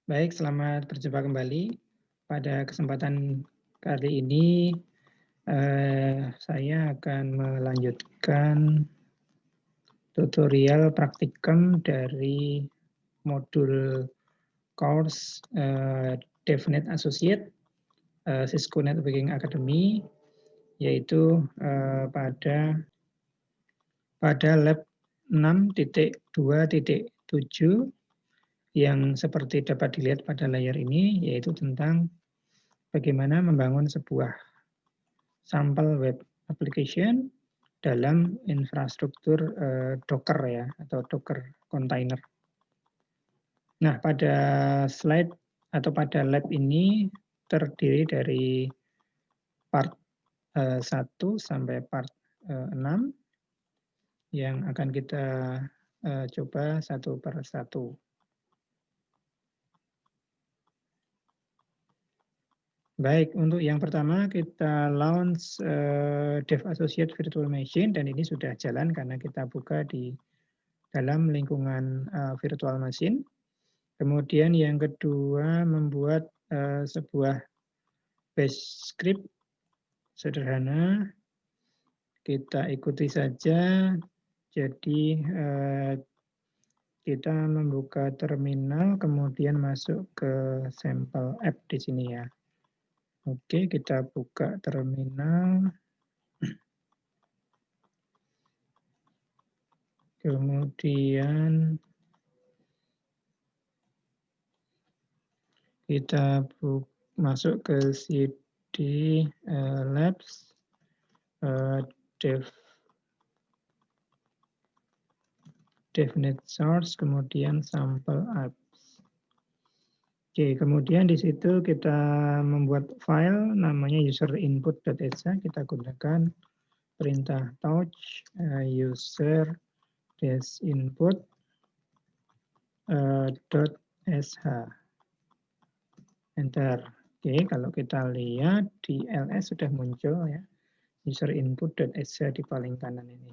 Baik, selamat berjumpa kembali. Pada kesempatan kali ini, saya akan melanjutkan tutorial praktikum dari modul course, DevNet Associate, Cisco Networking Academy, yaitu, pada lab 6.2.7 yang seperti dapat dilihat pada layar ini, yaitu tentang bagaimana membangun sebuah sampel web application dalam infrastruktur, Docker ya, atau Docker container. Nah, pada slide atau pada lab ini terdiri dari part, 1 sampai part, 6 yang akan kita, coba satu per satu. Baik, untuk yang pertama kita launch, Dev Associate Virtual Machine dan ini sudah jalan karena kita buka di dalam lingkungan, virtual machine. Kemudian yang kedua membuat, sebuah bash script sederhana, kita ikuti saja. Jadi, kita membuka terminal kemudian masuk ke sampel app di sini ya. Oke, kita buka terminal. Kemudian kita masuk ke CD, labs, DevNet source, kemudian sampel apps. Oke, kemudian di situ kita membuat file namanya userinput.exe. Kita gunakan perintah touch, user-input, .sh. Enter. Oke, kalau kita lihat di ls sudah muncul ya, userinput.exe di paling kanan ini.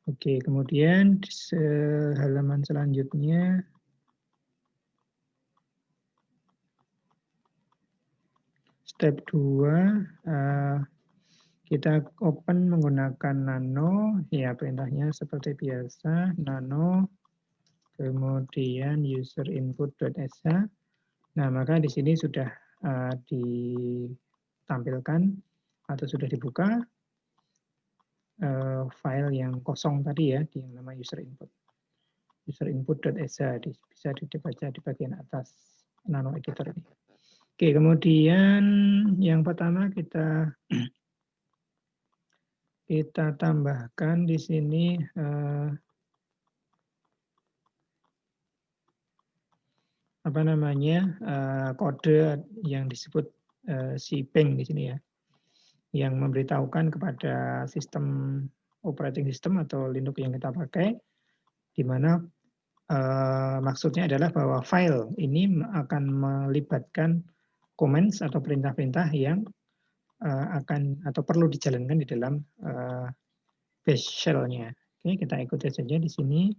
Oke, kemudian di halaman selanjutnya step 2, kita open menggunakan nano, ya perintahnya seperti biasa, nano, kemudian userinput.exe. Nah, maka di sini sudah ditampilkan atau sudah dibuka file yang kosong tadi ya, yang nama userinput. Userinput.exe bisa dibaca di bagian atas nano editor ini. Oke, kemudian yang pertama kita tambahkan di sini kode yang disebut cPing di sini ya, yang memberitahukan kepada sistem operating system atau Linux yang kita pakai, di mana maksudnya adalah bahwa file ini akan melibatkan commands atau perintah-perintah yang akan atau perlu dijalankan di dalam bash shell-nya. Oke, kita ikuti saja di sini.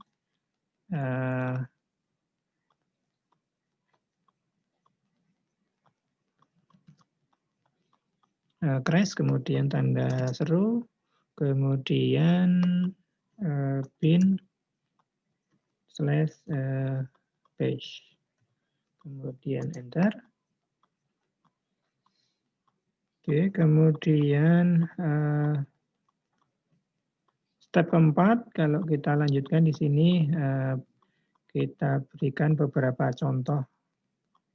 Crash, kemudian tanda seru, kemudian bin / bash, kemudian enter. Oke, kemudian step keempat, kalau kita lanjutkan di sini, kita berikan beberapa contoh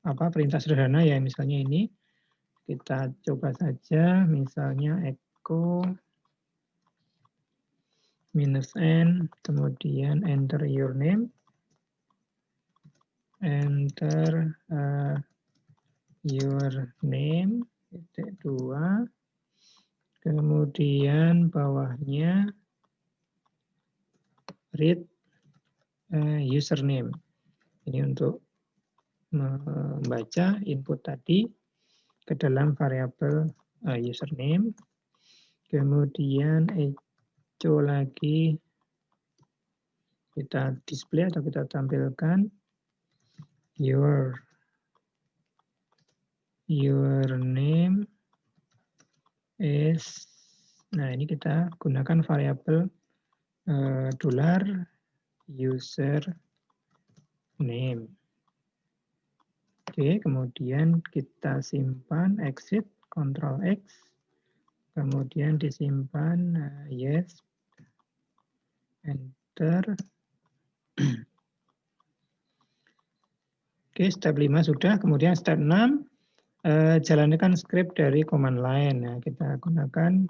perintah sederhana ya, misalnya ini. Kita coba saja, misalnya echo -n, kemudian enter your name, enter your name, titik 2, kemudian bawahnya read username. Ini untuk membaca input tadi ke dalam variabel username. Kemudian echo lagi kita display atau kita tampilkan your name is, nah ini kita gunakan variabel dolar user name. Oke, kemudian kita simpan, exit, Ctrl X, kemudian disimpan, yes, enter. Oke, step 5 sudah, kemudian step 6, jalankan script dari command line. Nah, kita gunakan,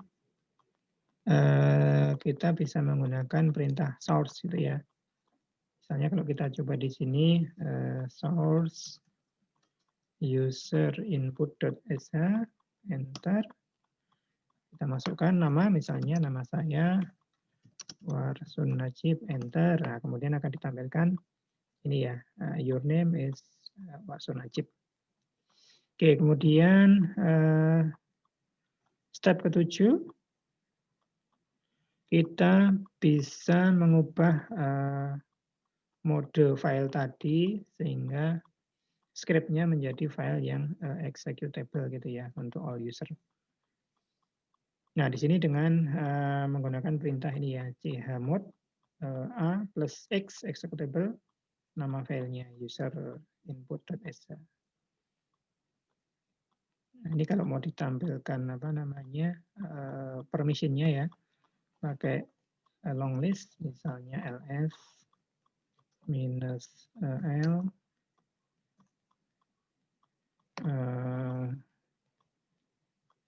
kita bisa menggunakan perintah source gitu ya. Misalnya kalau kita coba di sini, source user input.sh, enter. Kita masukkan nama, misalnya nama saya Warsun Najib, enter. Nah, kemudian akan ditampilkan ini ya, your name is Warsun Najib. Oke, kemudian step ke-7, kita bisa mengubah mode file tadi sehingga script-nya menjadi file yang executable gitu ya untuk all user. Nah, di sini dengan menggunakan perintah ini ya, chmod a plus x executable, nama filenya user input.sh. Nah, ini kalau mau ditampilkan apa namanya permission-nya ya, pakai long list, misalnya ls minus l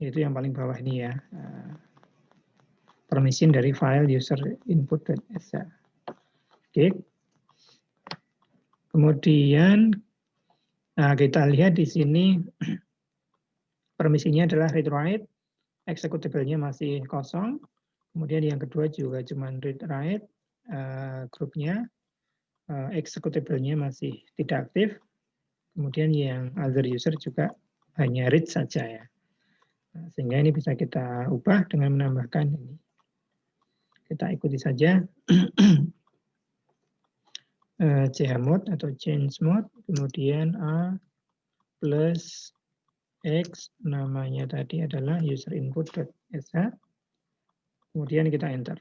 itu yang paling bawah ini ya, permission dari file user input.sh. Oke. Kemudian nah kita lihat di sini permisinya adalah read write, executable-nya masih kosong. Kemudian yang kedua juga cuma read write, grupnya executable-nya masih tidak aktif. Kemudian yang other user juga hanya read saja ya. Nah, sehingga ini bisa kita ubah dengan menambahkan ini. Kita ikuti saja chmod atau change mode, kemudian a plus x, namanya tadi adalah user input.sh, kemudian kita enter.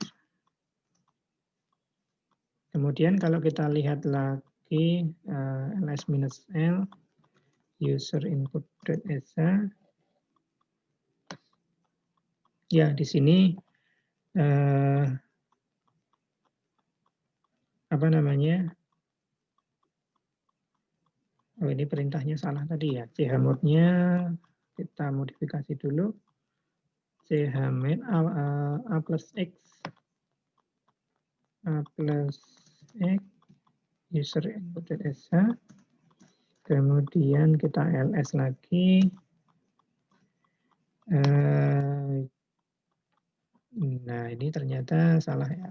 Kemudian kalau kita lihat lagi ls-l user input.sh, ya di sini apa namanya? Oh, ini perintahnya salah tadi ya. Chmod-nya kita modifikasi dulu. Chmod a plus x, a plus x user input.sh, kemudian kita ls lagi. Nah, ini ternyata salah ya.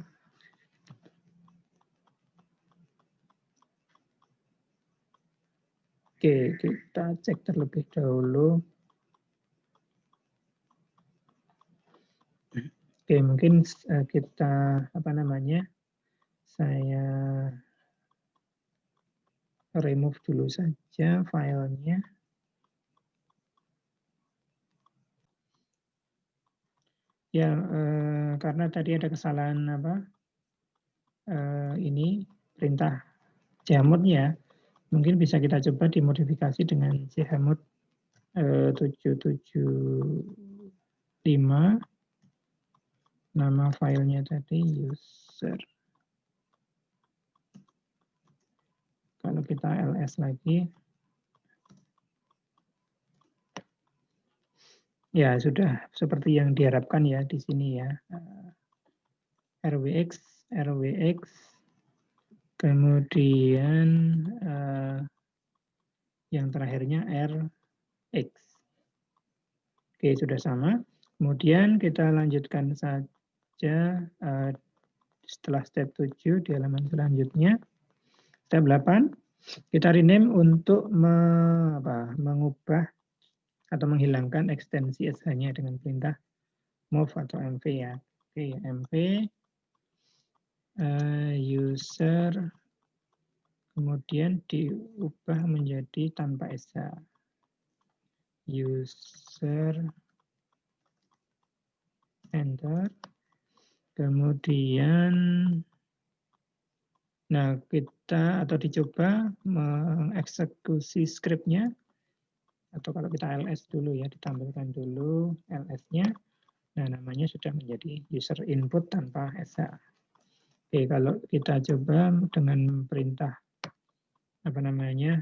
Oke, kita cek terlebih dahulu. Oke, mungkin kita apa namanya? Saya remove dulu saja filenya. Ya, karena tadi ada kesalahan apa? Ini perintah chmod-nya. Mungkin bisa kita coba dimodifikasi dengan chmod 775. Nama filenya tadi user. Kalau kita ls lagi, ya sudah seperti yang diharapkan ya di sini ya. rwx, kemudian yang terakhirnya rx. Oke, sudah sama. Kemudian kita lanjutkan saja setelah step 7 di halaman selanjutnya. Step 8, kita rename untuk mengubah atau menghilangkan ekstensi sh-nya dengan perintah move atau mv ya. Oke, mv user, kemudian diubah menjadi tanpa SH. User, enter. Kemudian, nah kita atau dicoba mengeksekusi scriptnya, atau kalau kita ls dulu ya, ditampilkan dulu ls-nya. Nah, namanya sudah menjadi user input tanpa SH. Oke, kalau kita coba dengan perintah apa namanya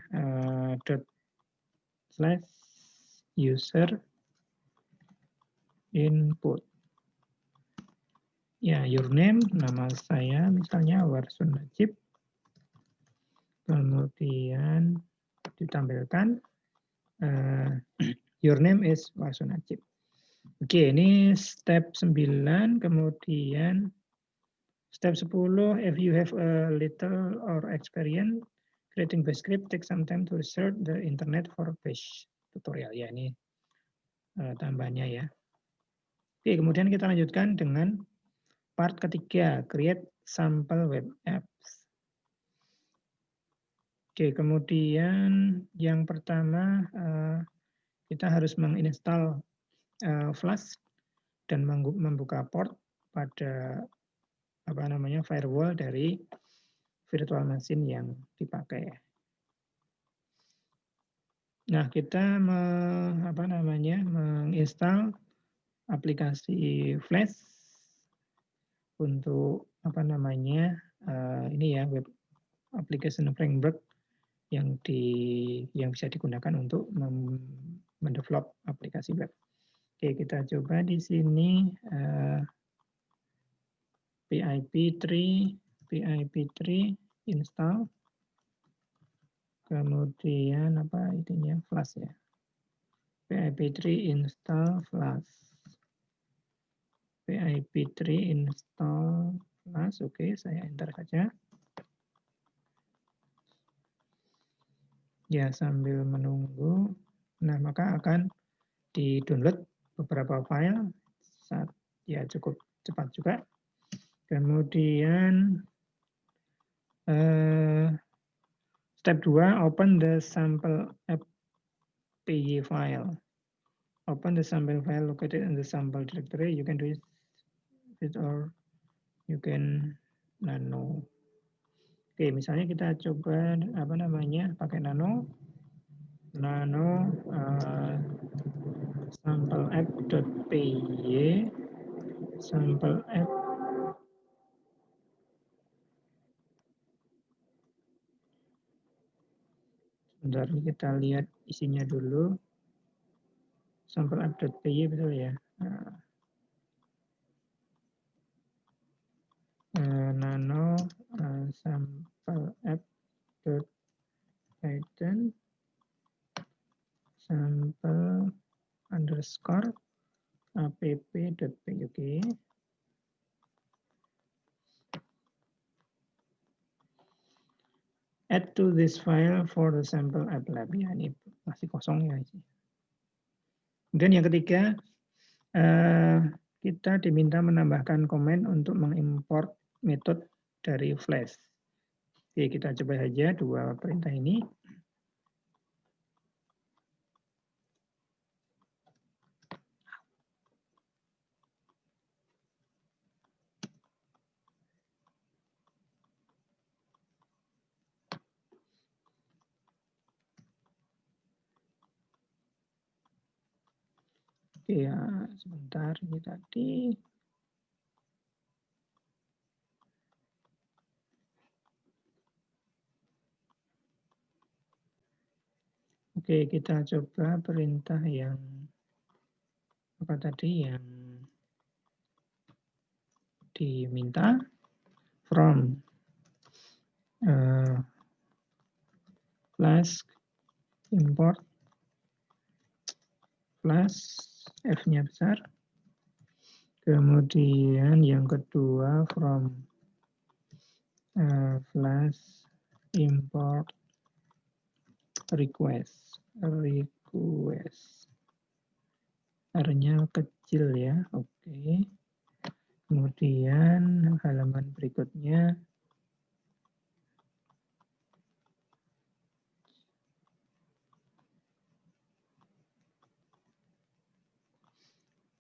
/user input. Ya, your name, nama saya misalnya Warsun Najib. Kemudian ditampilkan your name is Warsun Najib. Oke, ini step 9, kemudian step 10, if you have a little or experience creating bash script, take some time to research the internet for bash tutorial. Ya, ini tambahannya ya. Oke, kemudian kita lanjutkan dengan part ketiga, create sample web apps. Oke, kemudian yang pertama kita harus menginstal Flash dan membuka port pada apa namanya firewall dari virtual machine yang dipakai. Nah, kita menginstal aplikasi Flash untuk apa namanya ini ya, web application framework yang bisa digunakan untuk mendevelop aplikasi web. Oke, kita coba di sini PIP3 install. Kemudian apa itunya Flash ya. PIP3 install Flash. PIP3 install Flash. Oke, saya enter saja. Ya, sambil menunggu. Nah, maka akan di-download beberapa file. Ya, cukup cepat juga. Kemudian step 2, open the sample app.py file. Open the sample file located in the sample directory. You can do it or you can nano. Oke, misalnya kita coba apa namanya pakai nano sample app.py sample app. Bentar, kita lihat isinya dulu. Sample app.py betul ya. Nano sample app.python sample underscore app.py. Oke. Add to this file for the sample app lab. Ya, ini masih kosong ya. Kemudian yang ketiga, kita diminta menambahkan komen untuk mengimport metode dari Flash. Oke, kita coba saja dua perintah ini. Oke ya, sebentar ini tadi. Oke, kita coba perintah yang apa tadi yang diminta from Flash import Flash F-nya besar. Kemudian yang kedua from Flash import request. R-nya kecil ya. Oke. Kemudian halaman berikutnya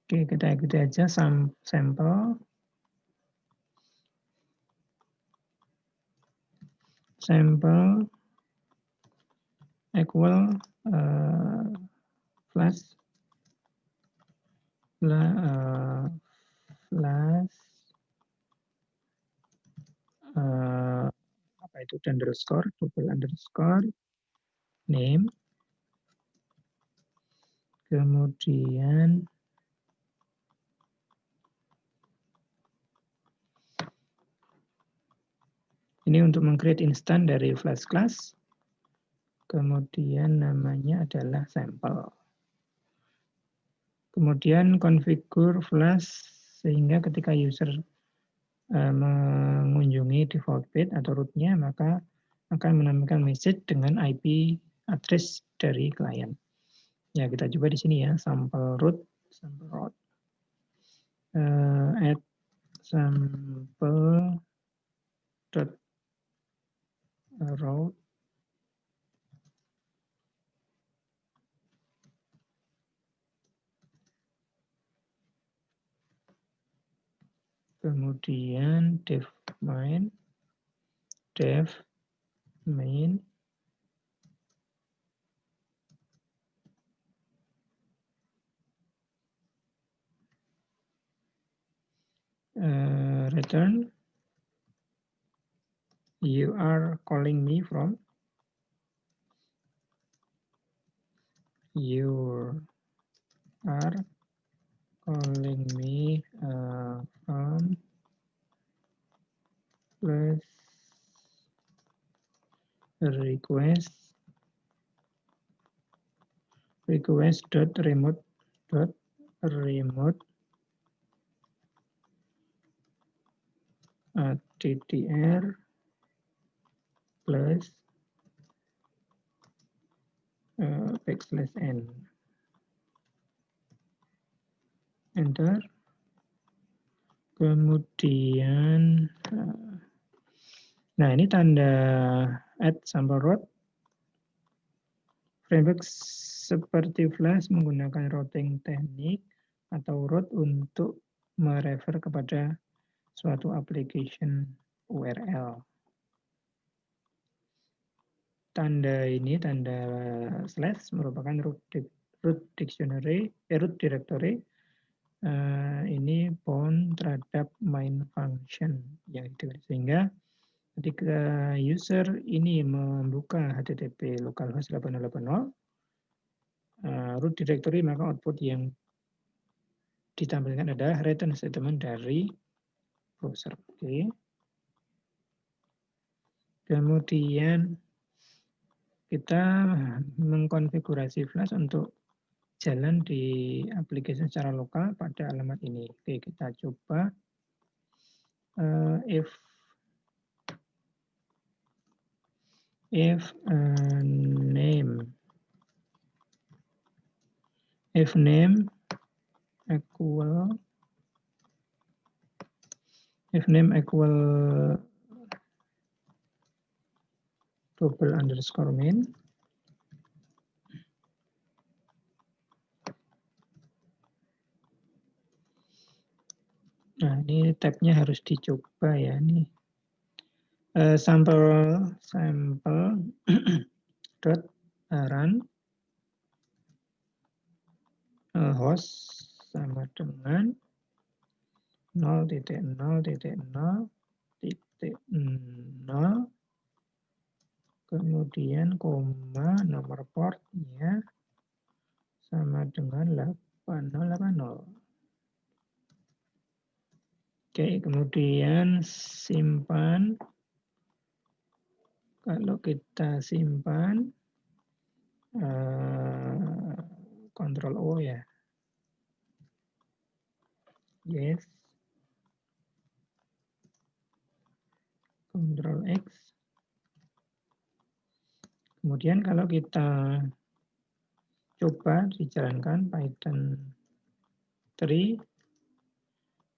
Oke, kita ikuti aja sampel. Sampel equal flash apa itu underscore double underscore name, kemudian ini untuk meng-create instan dari flash class, kemudian namanya adalah sampel. Kemudian configure flash sehingga ketika user mengunjungi default page atau rootnya, maka akan menampilkan message dengan IP address dari klien. Ya, kita coba di sini ya, sample root, add sample dot route. Kemudian dev main return you are calling me from from plus request dot remote attr plus backslash n. Enter. Kemudian nah ini tanda add sample route. Framework seperti Flash menggunakan routing teknik atau route untuk merefer kepada suatu application URL. Tanda ini, tanda slash merupakan root directory. Ini bound terhadap main function yang itu, sehingga ketika user ini membuka HTTP localhost 8080 root directory, maka output yang ditampilkan adalah return statement dari browser. Oke. Kemudian kita mengkonfigurasi Flash untuk jalan di aplikasi secara lokal pada alamat ini. Oke, kita coba if name equal double underscore main. Nah, ini tabnya harus dicoba ya. Ini sample dot run host sama dengan 0.0.0.0, kemudian koma nomor portnya sama dengan 8080. Oke, kemudian simpan. Kalau kita simpan, Ctrl O ya. Yes. Ctrl X. Kemudian kalau kita coba dijalankan Python 3,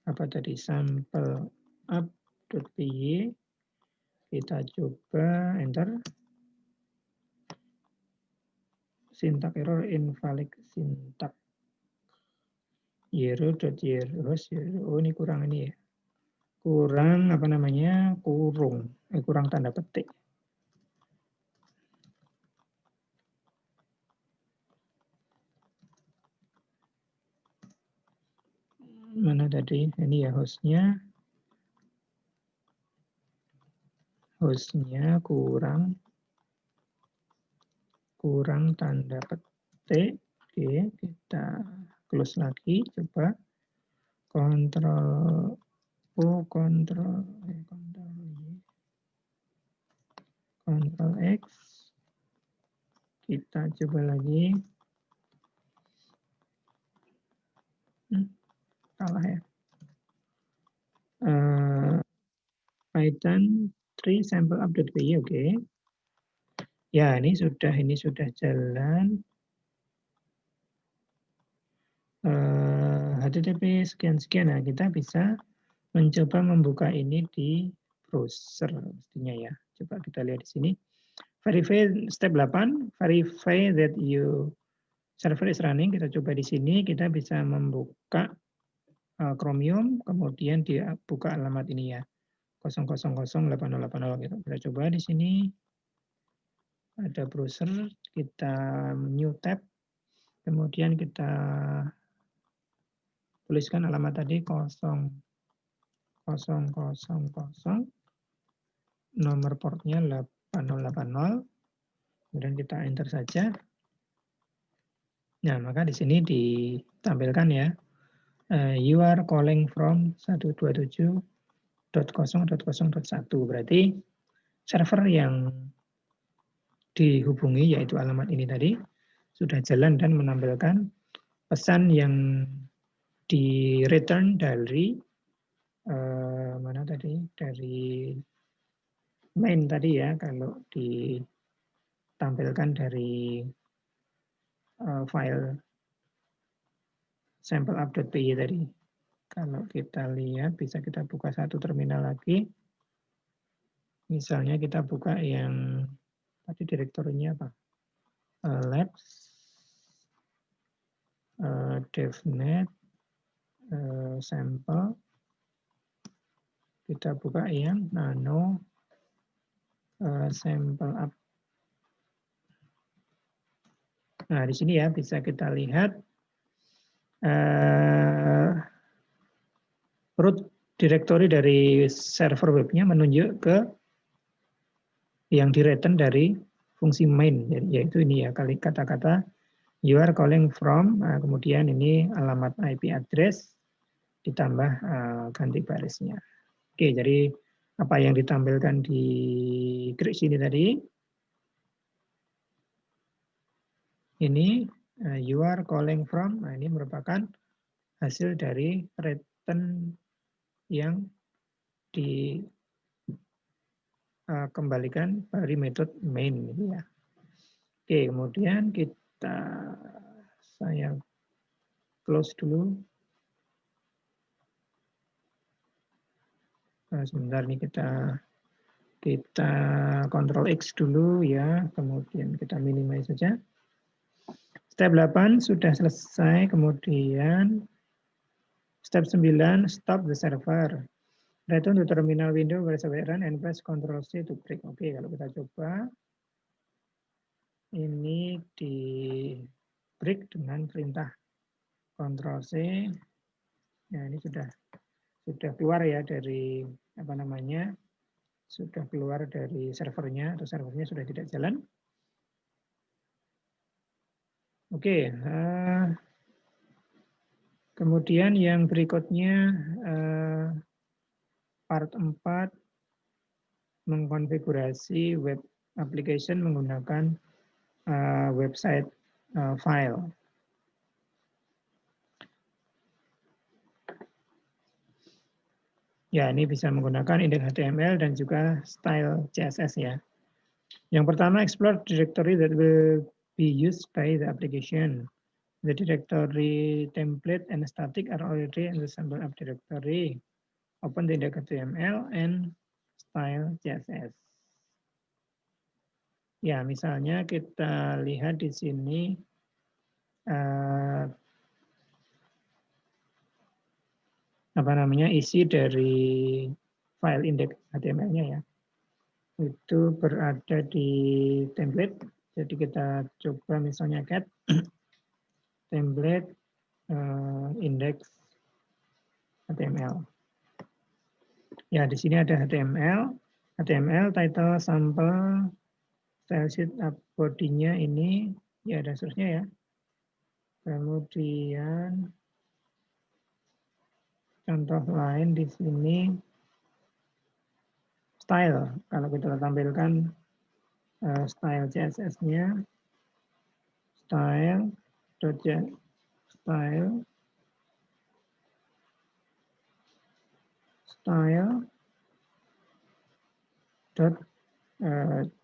apa tadi, sample up.py, kita coba enter. Syntax error, invalid syntax. 0.0 oh ini kurang ini ya. Kurang apa namanya? Kurang tanda petik. Mana tadi? Ini ya hostnya. Hostnya kurang tanda petik. Oke, kita close lagi. Coba Ctrl O, Ctrl X. Kita coba lagi. Salah ya. Python 3 sample update.py, oke. Ya, ini sudah jalan. HTTP sekian-sekian. Nah, kita bisa mencoba membuka ini di browser mestinya ya. Coba kita lihat di sini. Verify step 8, verify that your server is running. Kita coba di sini, kita bisa membuka Chromium, kemudian dia buka alamat ini ya. 0008080 gitu. Kita coba di sini. Ada browser, kita new tab, kemudian kita tuliskan alamat tadi 0000, nomor portnya 8080, kemudian kita enter saja. Nah, maka di sini ditampilkan ya, you are calling from 127.0.0.1, berarti server yang dihubungi, yaitu alamat ini tadi, sudah jalan dan menampilkan pesan yang di return dari mana tadi, dari main tadi ya, kalau ditampilkan dari file sample up.py tadi. Kalau kita lihat, bisa kita buka satu terminal lagi. Misalnya kita buka yang tadi direktorinya apa? Labs, devnet, sample. Kita buka yang nano sample up. Nah, di sini ya bisa kita lihat root directory dari server webnya menunjuk ke yang di return dari fungsi main, yaitu ini ya, kata-kata you are calling from, kemudian ini alamat IP address ditambah ganti barisnya. Oke, jadi apa yang ditampilkan di grid sini tadi, ini you are calling from, ini merupakan hasil dari return yang dikembalikan dari metode main. Gitu ya. Oke, kemudian saya close dulu. Sebentar nih kita Ctrl X dulu ya, kemudian kita minimize saja. Step 8 sudah selesai, kemudian step 9 stop the server. Return to terminal window where server run and press Ctrl C to break. Oke, kalau kita coba ini di break dengan perintah Ctrl C. Nah, ini sudah keluar ya dari apa namanya, sudah keluar dari servernya, atau servernya sudah tidak jalan. Oke, kemudian yang berikutnya part 4 mengkonfigurasi web application menggunakan website file. Ya, ini bisa menggunakan index HTML dan juga style CSS ya. Yang pertama, explore directory that will be used by the application. The directory template and static are already in the sample app directory. Open the index HTML and style CSS. Ya, misalnya kita lihat di sini isi dari file index HTML-nya ya. Itu berada di template. Jadi kita coba misalnya cat template index HTML. Ya, di sini ada HTML title sample style sheet body-nya ini ya ada source-nya ya. Kemudian contoh lain di sini style. Kalau kita tampilkan style CSS-nya style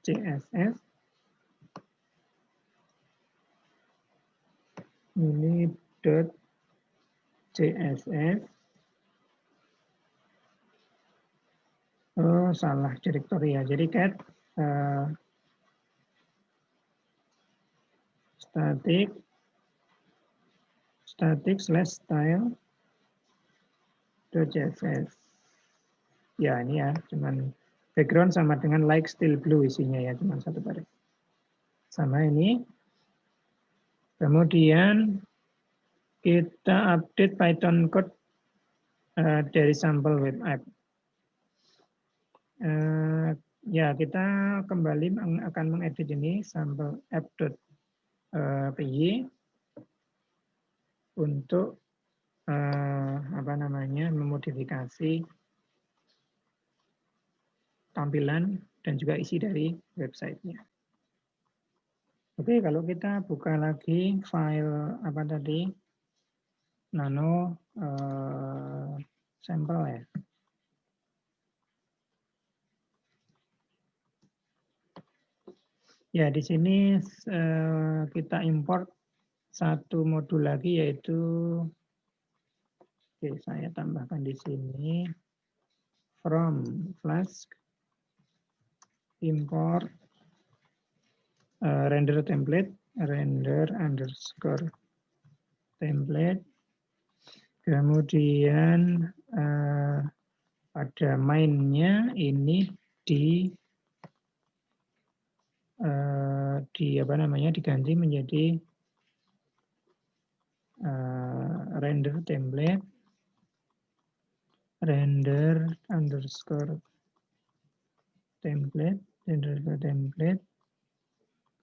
CSS ini .css. Oh, salah directory ya. Jadi cat static slash style .css. Ya, ini ya, cuman background sama dengan like still blue isinya ya, cuma satu baris. Sama ini. Kemudian kita update Python code dari sampel web app. Ya, kita kembali akan mengedit ini sampel app.py untuk memodifikasi tampilan dan juga isi dari websitenya. Oke, kalau kita buka lagi file nano sampel ya. Ya, di sini kita import satu modul lagi yaitu, oke, saya tambahkan di sini from Flask import render template template. Kemudian pada main-nya ini diganti menjadi render template template,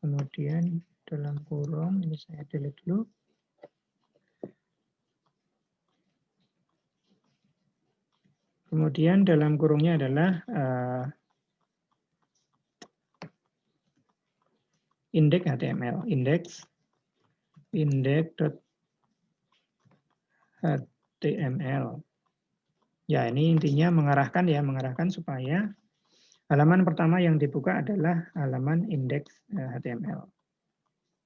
kemudian dalam kurung ini saya delete dulu. Kemudian dalam kurungnya adalah index HTML, index.html. Ya, ini intinya mengarahkan supaya halaman pertama yang dibuka adalah halaman index HTML.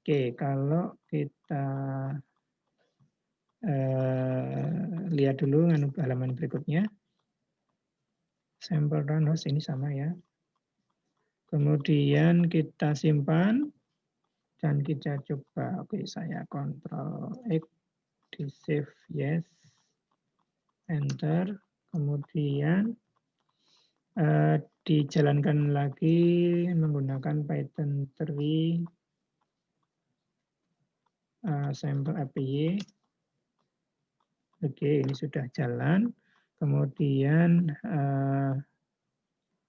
Oke, kalau kita lihat dulu halaman berikutnya. Sample run host ini sama ya. Kemudian kita simpan dan kita coba. Oke, saya Ctrl X, di save yes, enter. Kemudian dijalankan lagi menggunakan Python 3 sample API. Oke, ini sudah jalan. Kemudian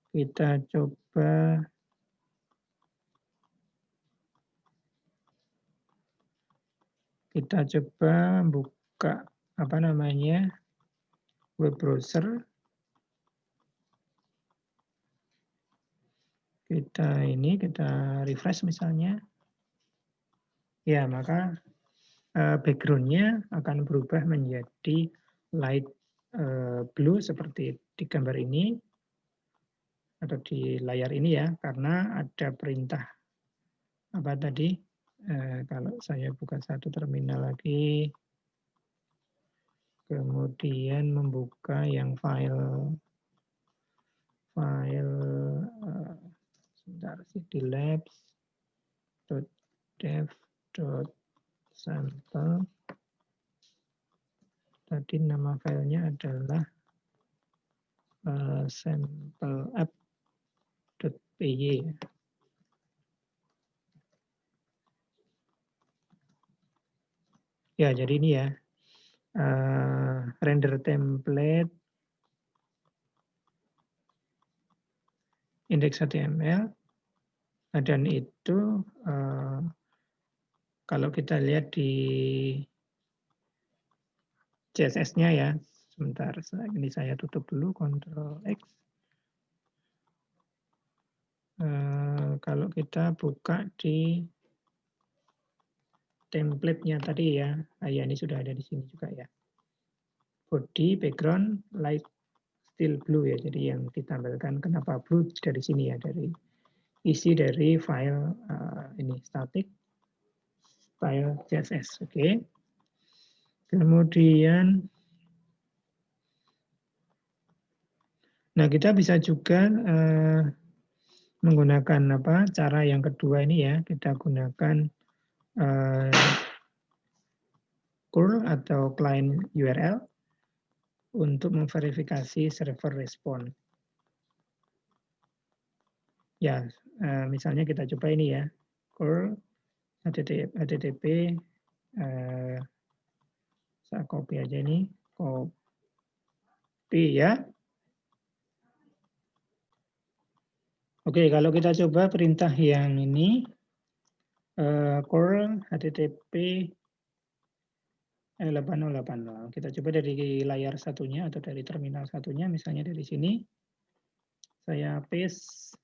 kita coba buka web browser. Kita refresh misalnya. Ya, maka background-nya akan berubah menjadi light blue seperti di gambar ini atau di layar ini ya, karena ada perintah kalau saya buka satu terminal lagi, kemudian membuka yang file cdlabs.dev.sample Tadi nama filenya adalah sampleapp.py. Ya, jadi ini ya, render template index.html, dan itu kalau kita lihat di CSS-nya ya, sebentar, ini saya tutup dulu, Ctrl X. Kalau kita buka di template-nya tadi ya, ya ini sudah ada di sini juga ya. Body, background, light, still blue ya, jadi yang ditampilkan kenapa blue dari sini ya, dari isi dari file ini static, file CSS, oke. Kemudian, nah kita bisa juga menggunakan cara yang kedua ini ya, kita gunakan curl atau client URL untuk memverifikasi server respon. Ya, misalnya kita coba ini ya, curl http, saya copy aja ini, copy ya. Oke, kalau kita coba perintah yang ini, curl http 8080. Kita coba dari layar satunya atau dari terminal satunya, misalnya dari sini. Saya paste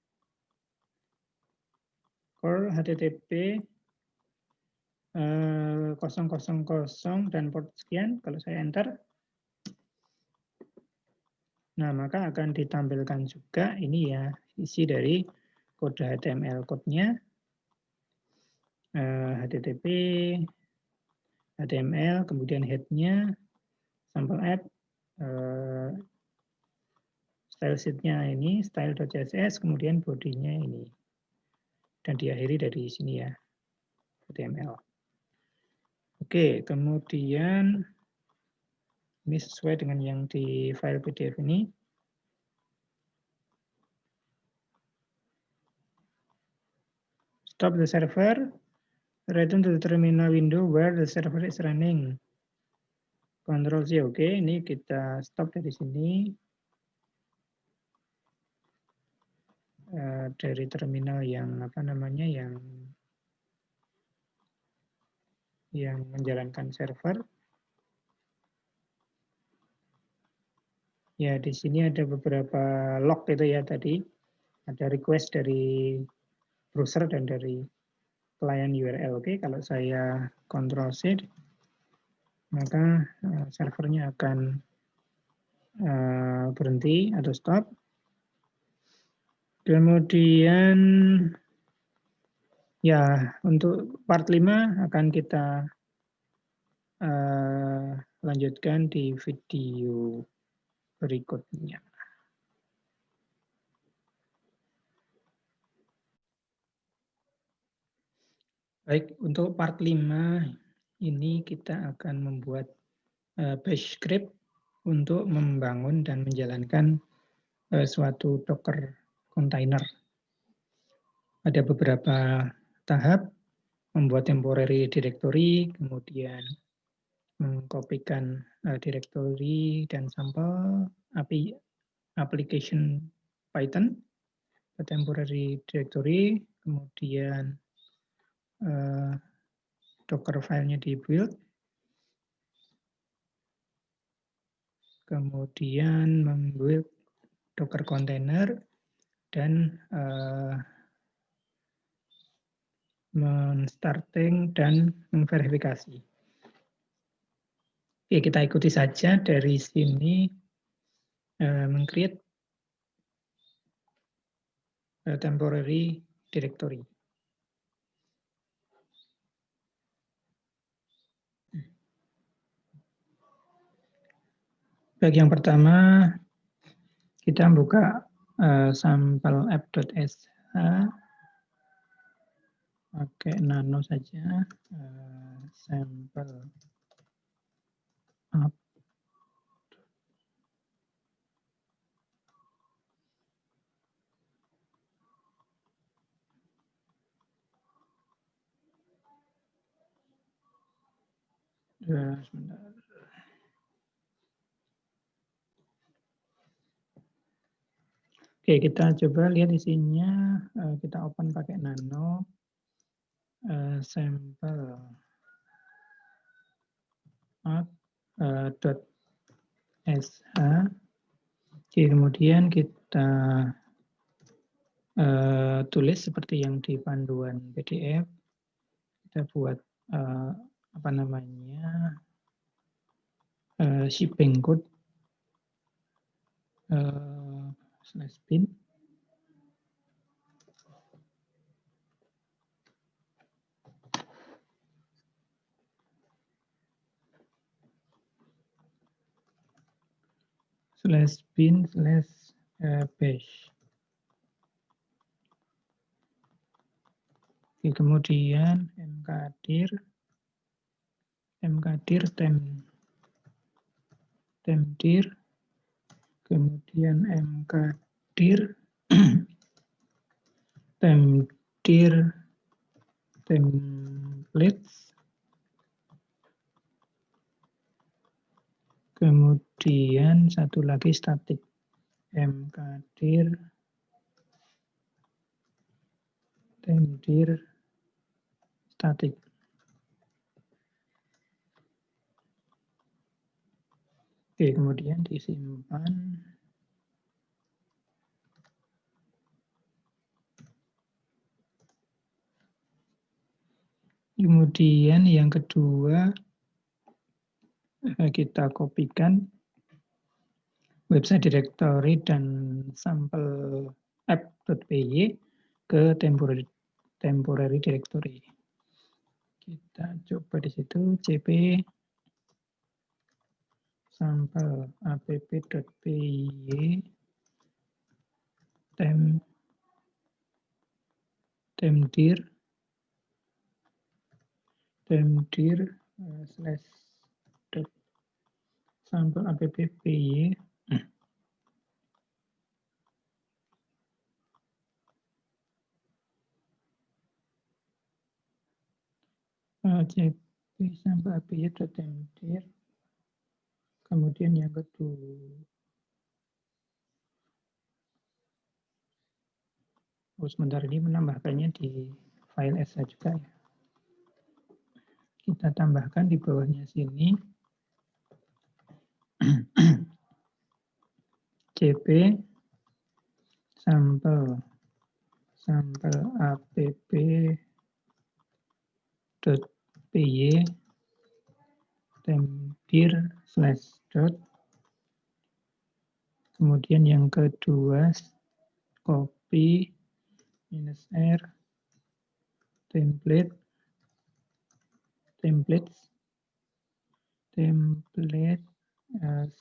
curl http 000 dan port sekian, kalau saya enter. Nah, maka akan ditampilkan juga ini ya, isi dari kode HTML code-nya, HTTP, HTML, kemudian head-nya, sample app, style sheet-nya ini, style.css, kemudian body-nya ini. Dan diakhiri dari sini ya, HTML. Oke, kemudian ini sesuai dengan yang di file PDF ini. Stop the server, return to the terminal window where the server is running. Ctrl C, oke, ini kita stop dari sini. Dari terminal yang yang menjalankan server. Ya, di sini ada beberapa log itu ya tadi. Ada request dari browser dan dari client URL. Oke, kalau saya Ctrl C, maka servernya akan berhenti atau stop. Kemudian ya, untuk part 5 akan kita lanjutkan di video berikutnya. Baik, untuk part 5 ini kita akan membuat bash script untuk membangun dan menjalankan suatu Docker container. Ada beberapa tahap, membuat temporary directory, kemudian mengkopikan directory dan sampel API application Python ke temporary directory, kemudian Docker filenya di build, kemudian membuat Docker container, dan men-starting dan memverifikasi. Oke, kita ikuti saja dari sini, meng-create temporary directory. Bagi yang pertama, kita buka sampel app.sh, pakai nano saja, sampel app. Sebentar. Oke, kita coba lihat isinya. Kita open pakai nano sampel .sh. Oke, kemudian kita tulis seperti yang di panduan PDF. Kita buat apa namanya shipping code /bin /bin/bash. Kemudian mkdir temdir, kemudian mkdir temdir templates, kemudian satu lagi static mkdir temdir static. Oke, kemudian disimpan. Kemudian yang kedua, kita kopikan website directory dan sampel app.py ke temporary directory. Kita coba di situ cp sampel app.py temdir slash sampel app.py cp sampel app.py.temdir. Kemudian yang kedua, sebentar, ini menambahkannya di file S juga ya. Kita tambahkan di bawahnya sini cp sampel app.py temdir slash dot. Kemudian yang kedua copy -r template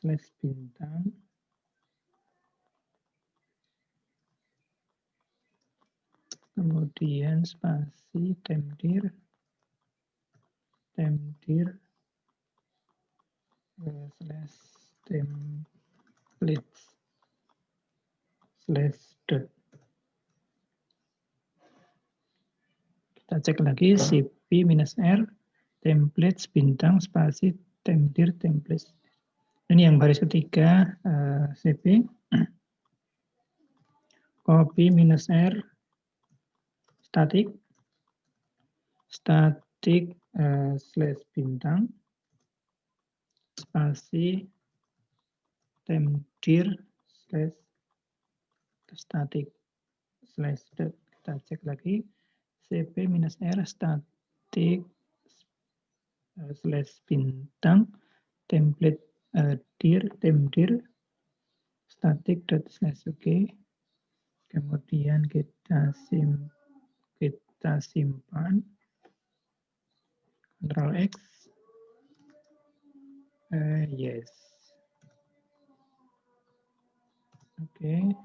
slash bintang. Kemudian spasi temdir slash templates slash dot. Kita cek lagi cp-r templates bintang spasi temdir templates. Ini yang baris ketiga, cp copy -r static slash bintang spasi temdir slash static slash dot. Kita cek lagi cp-r static slash bintang template temdir static dot slash oke. Kemudian kita simpan, Ctrl X, yes, oke.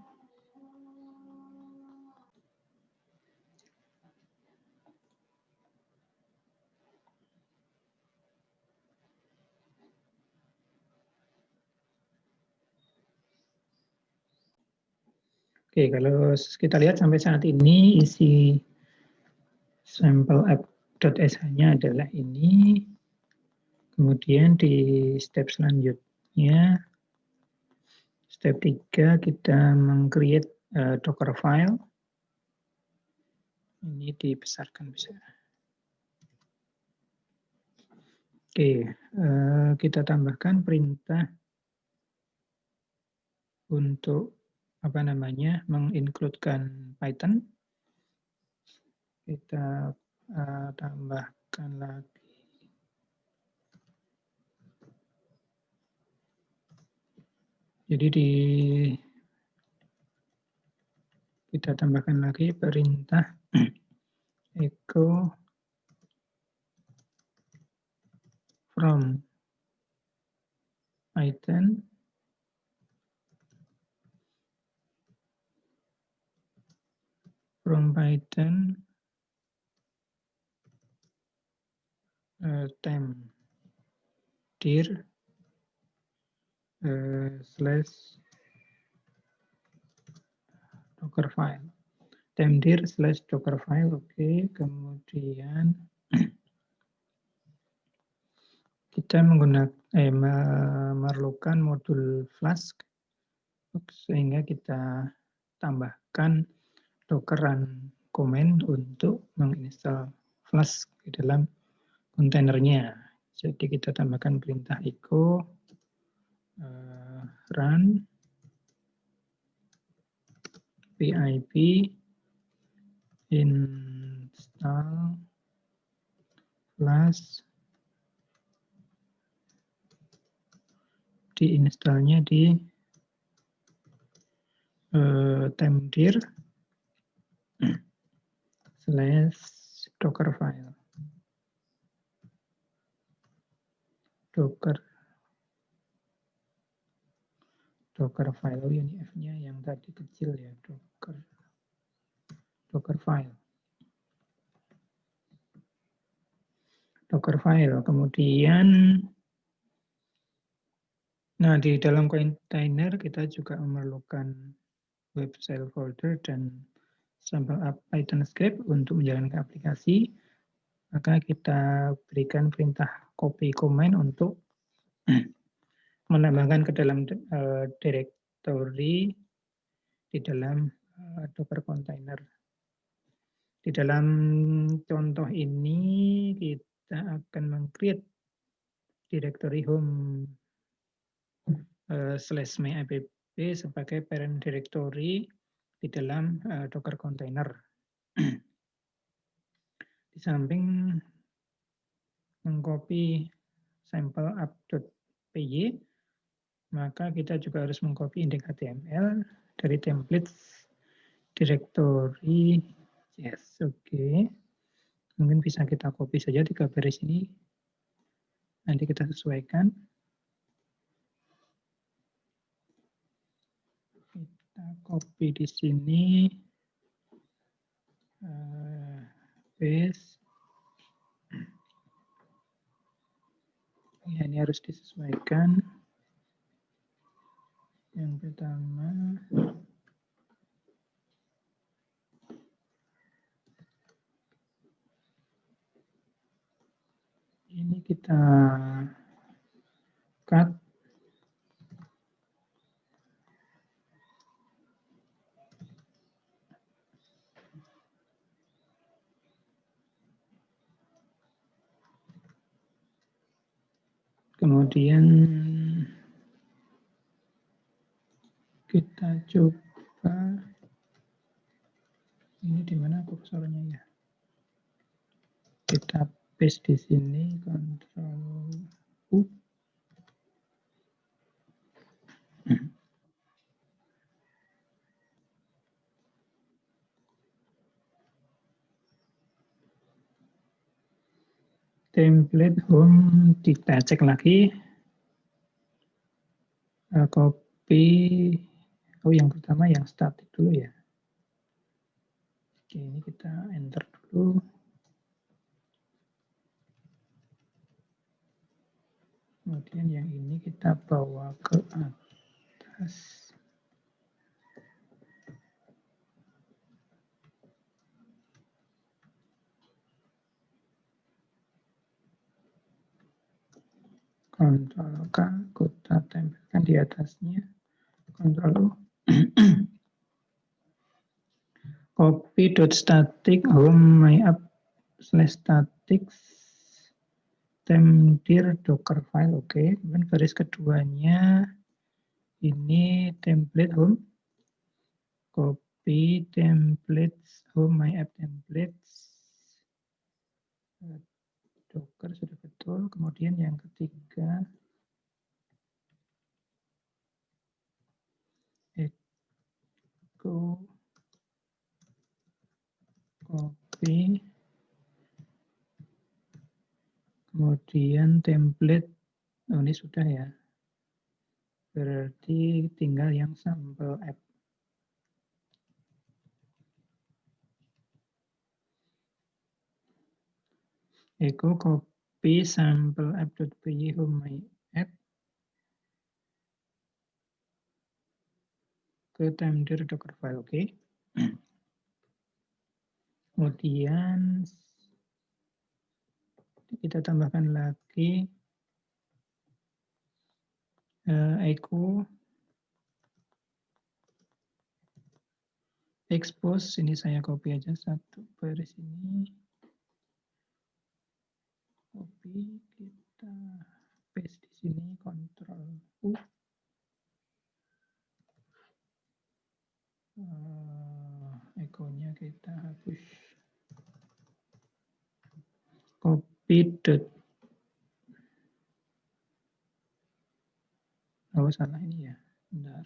Oke, kalau kita lihat sampai saat ini isi sampel app.sh-nya adalah ini. Kemudian di step selanjutnya, step 3 kita meng-create Docker file. Ini dibesarkan bisa. Oke, kita tambahkan perintah untuk mengincludekan Python. Kita tambahkan lagi. Jadi kita tambahkan lagi perintah echo from Python temp dir slash Dockerfile. Temdir slash Dockerfile, oke. Kemudian kita memerlukan modul Flask sehingga kita tambahkan Docker run command untuk menginstal Flask di dalam kontainernya. Jadi kita tambahkan perintah echo run pip install Flask, diinstalnya di temdir slash Dockerfile. Dockerfile, ini F-nya yang tadi kecil ya, Dockerfile. Dockerfile, kemudian di dalam kontainer kita juga memerlukan web shell folder dan sample up Python script untuk menjalankan aplikasi. Maka kita berikan perintah copy command untuk menambahkan ke dalam directory di dalam Docker container. Di dalam contoh ini kita akan meng-create directory home /my app sebagai parent directory di dalam Docker container. Di samping mengcopy sample up.py, maka kita juga harus mengcopy index.html dari template directory. Yes, oke. Mungkin bisa kita copy saja 3 baris ini. Nanti kita sesuaikan. Kita copy di sini. Paste. Ya, ini harus disesuaikan. Yang pertama, ini kita cut. Kemudian kita coba, ini di mana kursornya ya? Kita paste di sini, Ctrl U. Template home kita cek lagi. Copy. Oh, yang pertama yang static dulu ya. Oke, ini kita enter dulu. Kemudian yang ini kita bawa ke atas. Ctrl K, kita tempelkan di atasnya, Ctrl U. Copy.static home my app /static temdir docker file. Oke, kemudian baris keduanya ini template home. Copy templates home my app templates. Docker sudah betul. Kemudian yang ketiga echo copy. Kemudian template, oh ini sudah ya. Berarti tinggal yang sampel app. Echo copy sampel app.py home my app ke temdir docker file. Oke. Kemudian kita tambahkan lagi echo expose. Ini saya copy aja satu baris ini. Copy, kita paste di sini, Ctrl U. Echo-nya kita hapus. Copy dot. Oh, salah ini ya. Bentar.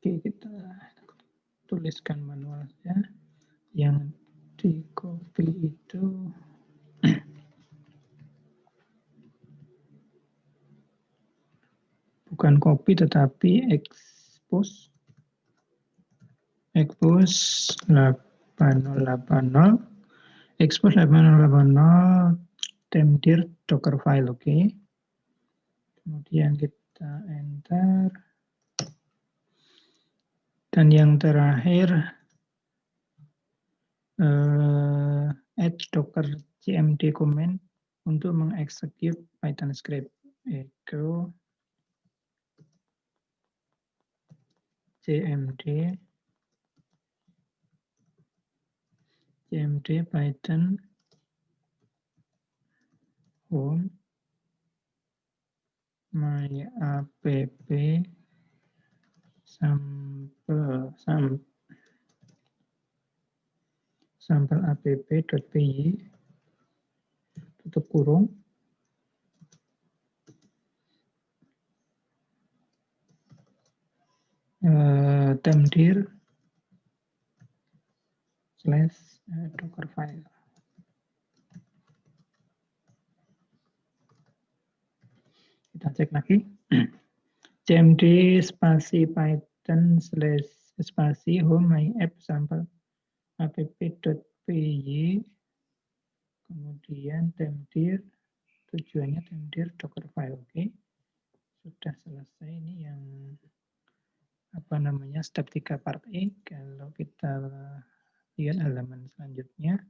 Oke, kita tuliskan manualnya. Yang di copy itu bukan copy tetapi expose. Expose 8080. Expose 8080 temdir docker file. Oke. Kemudian kita enter. Dan yang terakhir add docker cmd command untuk mengeksekut Python script. Echo cmd Python home my app sampel app.py tutup kurung temdir / docker file. Kita cek lagi. cmd spasi python / spasi home my app sampel app.py, kemudian temdir, tujuannya temdir docker file. Oke. Sudah selesai. Ini yang step 3 part E. Kalau kita lihat halaman selanjutnya.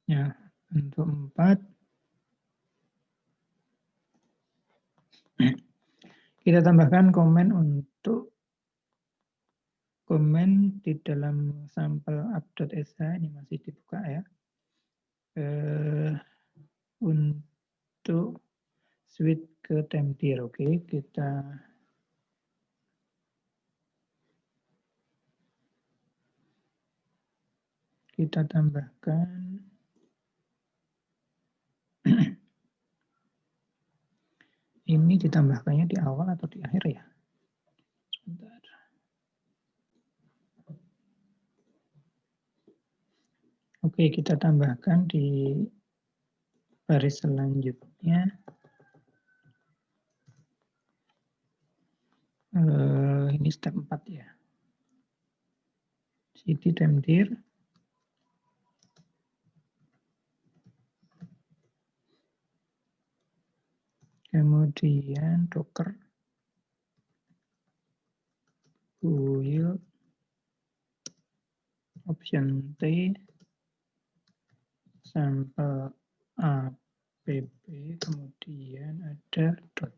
Ya, untuk 4 kita tambahkan komen untuk komen di dalam sampel app.sh, ini masih dibuka ya. Untuk switch ke temdir. Oke, kita tambahkan ini, ditambahkannya di awal atau di akhir ya? Sebentar. Oke, kita tambahkan di baris selanjutnya. Ini step 4 ya. Cd temdir. Kemudian docker build option T sampel app, kemudian ada dot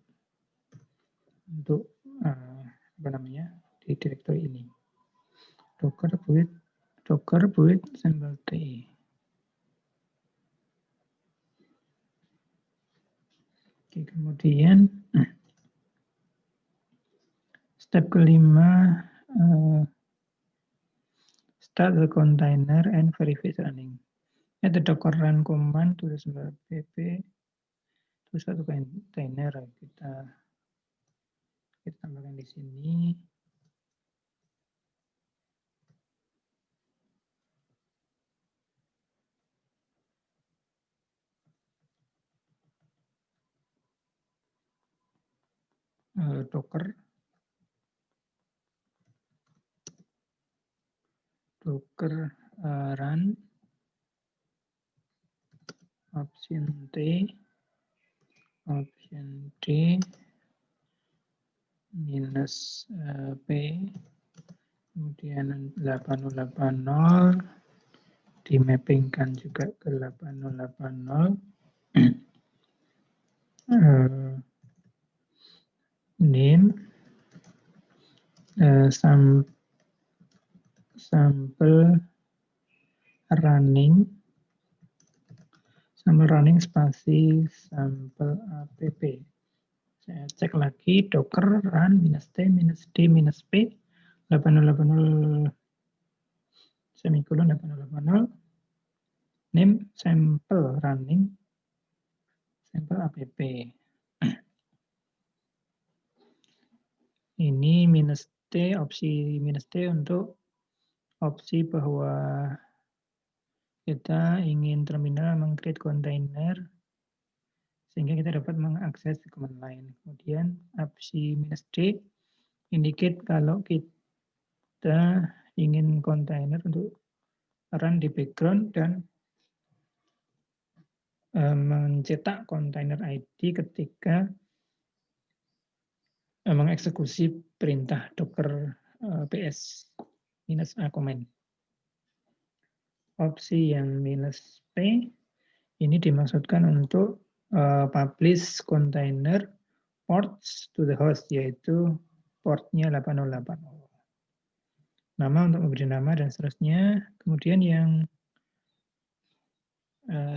untuk apa namanya di direktori ini. Docker build sampel t. Oke, kemudian step kelima, start the container and verify running. Add the docker run command to the pp to satu container. Kita tambahkan di sini. Docker run option T minus P, kemudian 8080 dimappingkan juga ke 8080. Name sample running spasi sampel app. Saya cek lagi docker run minus t minus d minus p 8080 semikolon 8080 name sample running sampel app. Ini minus t, opsi minus t untuk opsi bahwa kita ingin terminal meng-create container sehingga kita dapat mengakses command line. Kemudian opsi minus D indicate kalau kita ingin container untuk run di background dan mencetak container ID ketika mengeksekusi perintah docker ps -a command. Opsi yang minus P ini dimaksudkan untuk publish container ports to the host, yaitu portnya 8080. Nama untuk memberi nama dan seterusnya. Kemudian yang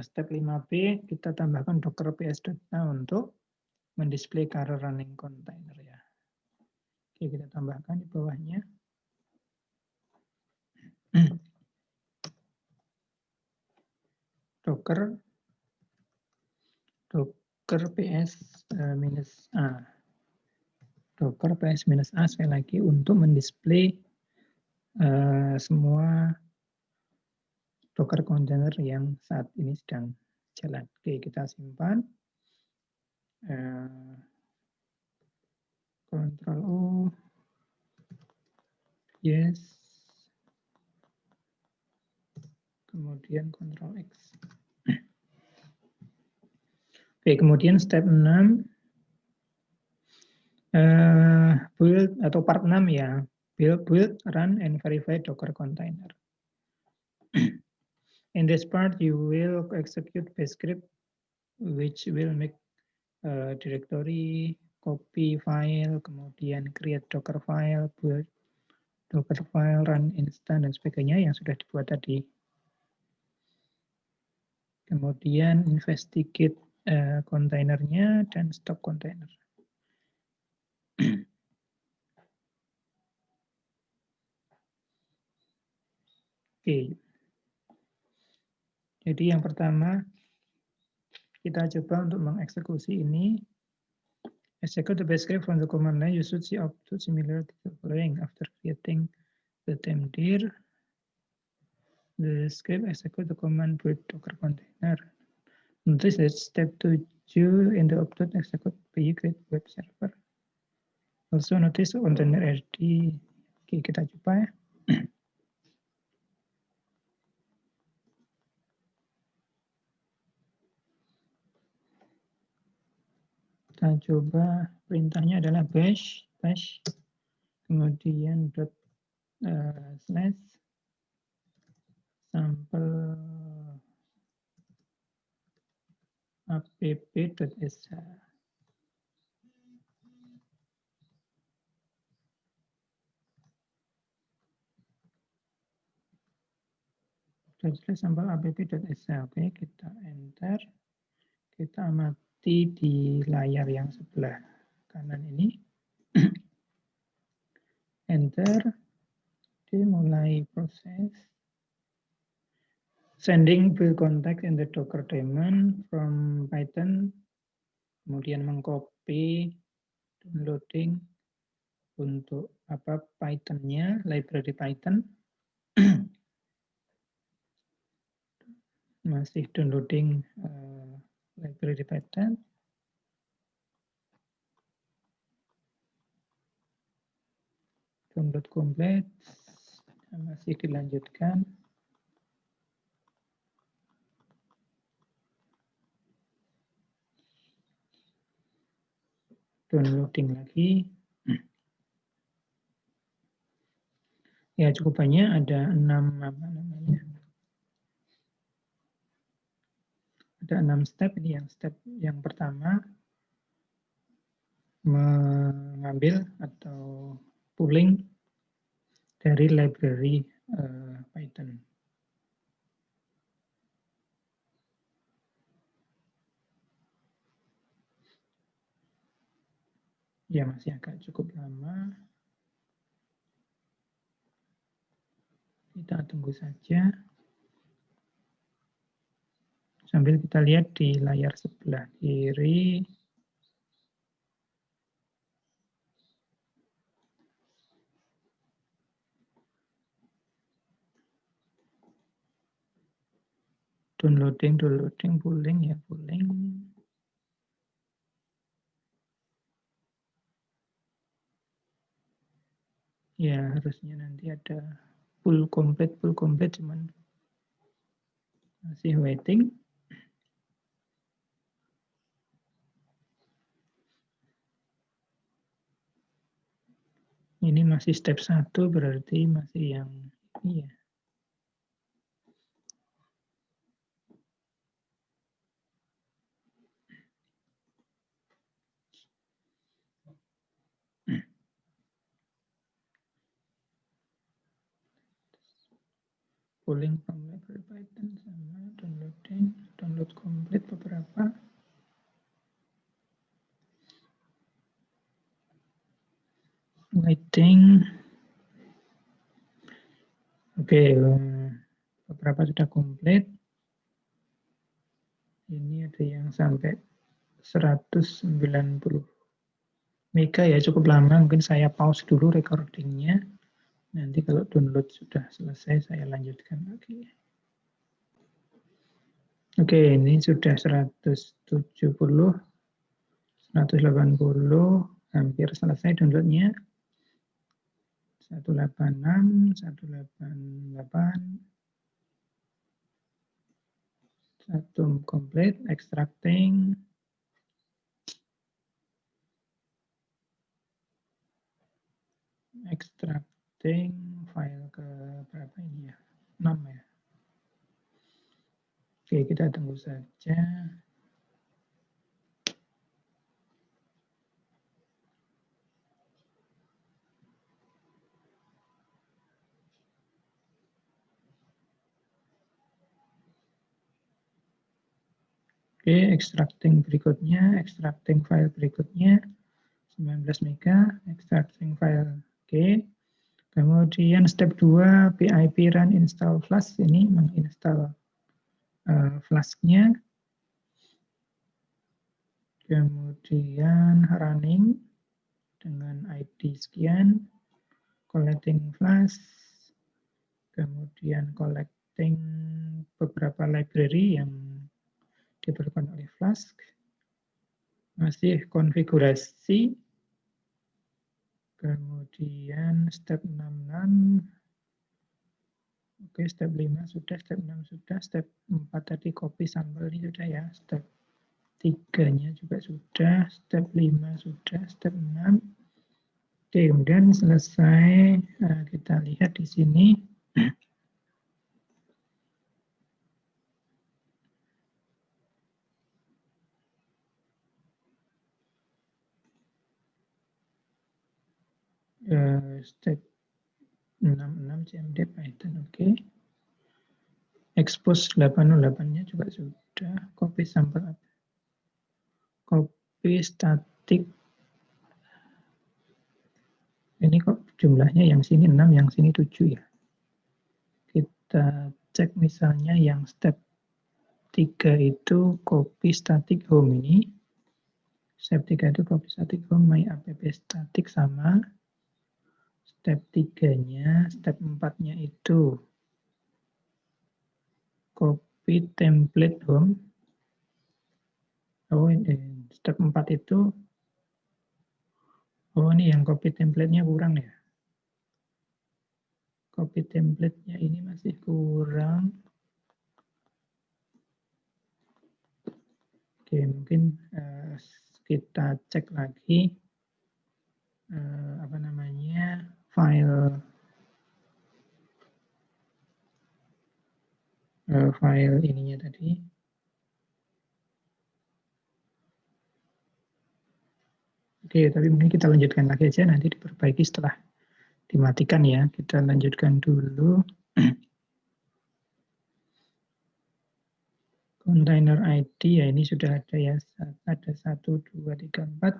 step 5B kita tambahkan docker ps.a untuk mendisplay current running container ya. Oke, kita tambahkan di bawahnya. Docker ps -a. Docker ps -a sekali lagi untuk mendisplay semua Docker container yang saat ini sedang jalan. Oke, kita simpan. Ctrl O, yes. Kemudian Ctrl X. Oke, kemudian step 6. Build atau part 6 ya. Build, run, and verify Docker container. In this part, you will execute bash script which will make directory, copy file, kemudian create Docker file, build Docker file, run instance, dan sebagainya yang sudah dibuat tadi. Kemudian investigate kontainernya dan stop kontainer. Oke. Jadi yang pertama, kita coba untuk mengeksekusi ini. Execute the bash script from the command line. You should see output similar to the following. After creating the temdir, the script execute the command build Docker container. Notice that step 7 in the output execute pi create web server. Also notice container ID. Oke, kita coba ya. Kita coba, perintahnya adalah bash, kemudian slash sample app.sh. Sampel app.sh. Oke, kita enter. Kita amati di layar yang sebelah kanan ini. Enter. Mulai proses. Sending build context in the Docker daemon from Python. Kemudian mengcopy, downloading untuk Python-nya, library Python. Masih downloading library Python. Download komplit. Masih dilanjutkan. Downloading lagi. Ya cukup banyak, ada 6 Ada 6 step. Ini yang step yang pertama, mengambil atau pooling dari library Python. Ya masih agak cukup lama. Kita tunggu saja. Sambil kita lihat di layar sebelah kiri. Downloading, pooling ya, pooling. Ya, harusnya nanti ada full complete cuman masih waiting. Ini masih step 1, berarti masih yang ini ya. Pooling from library Python sama downloading, download complete beberapa. Waiting. Oke, beberapa sudah komplit. Ini ada yang sampai 190 mega ya, cukup lama. Mungkin saya pause dulu recordingnya. Nanti kalau download sudah selesai, saya lanjutkan lagi. Oke, ini sudah 170, 180, hampir selesai downloadnya. 186, 188, satu complete, extracting. Extracting file ke berapa ini ya? 6 ya. Oke, kita tunggu saja. Oke, extracting berikutnya, extracting file berikutnya, 19 mega, extracting file. Oke. Kemudian step 2, pip run install Flask, ini menginstal Flask-nya. Kemudian running dengan ID sekian, collecting Flask, kemudian collecting beberapa library yang diperlukan oleh Flask, masih konfigurasi, kemudian step 66, oke step 5 sudah, step 6 sudah, step 4 tadi copy sampel ini sudah ya, step 3-nya juga sudah, step 5 sudah, step 6. Oke, kemudian selesai, kita lihat di sini. Step 66 CMD Python, oke. Expose 808-nya juga sudah. Copy sampel, copy static. Ini kok jumlahnya yang sini 6, yang sini 7 ya. Kita cek misalnya yang step 3 itu copy static home ini. Step 3 itu copy static home my app static sama. Step 3-nya, step 4-nya itu copy template home. Oh, ini step 4 itu, oh ini yang copy template-nya kurang ya. Copy template-nya ini masih kurang. Oke, mungkin kita cek lagi apa namanya file ininya tadi. Oke, tapi mungkin kita lanjutkan lagi aja, nanti diperbaiki setelah dimatikan ya. Kita lanjutkan dulu. Container ID ya, ini sudah ada ya. Ada 1, 2, 3, 4.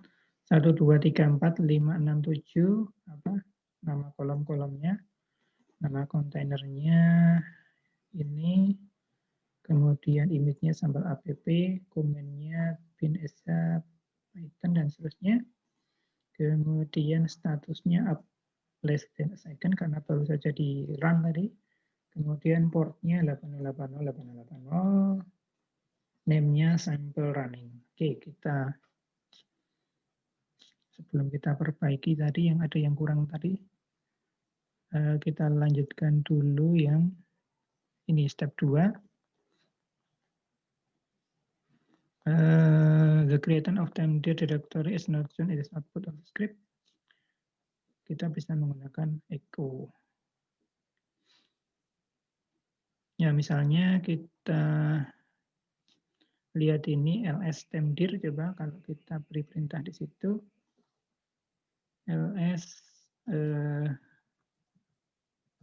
1, 2, 3, 4, 5, 6, 7. Apa? Nama kolom-kolomnya. Nama kontainernya ini. Kemudian image-nya sampel app, komennya bin esa Python dan seterusnya. Kemudian statusnya up less than a second karena baru saja di run tadi. Kemudian portnya 80808080. Name-nya sample running. Oke, kita sebelum kita perbaiki tadi yang ada yang kurang tadi, kita lanjutkan dulu yang ini step 2. The creation of time directory is not shown in the output of the script. Kita bisa menggunakan echo. Ya, misalnya kita lihat ini ls temdir, coba kalau kita beri perintah di situ. ls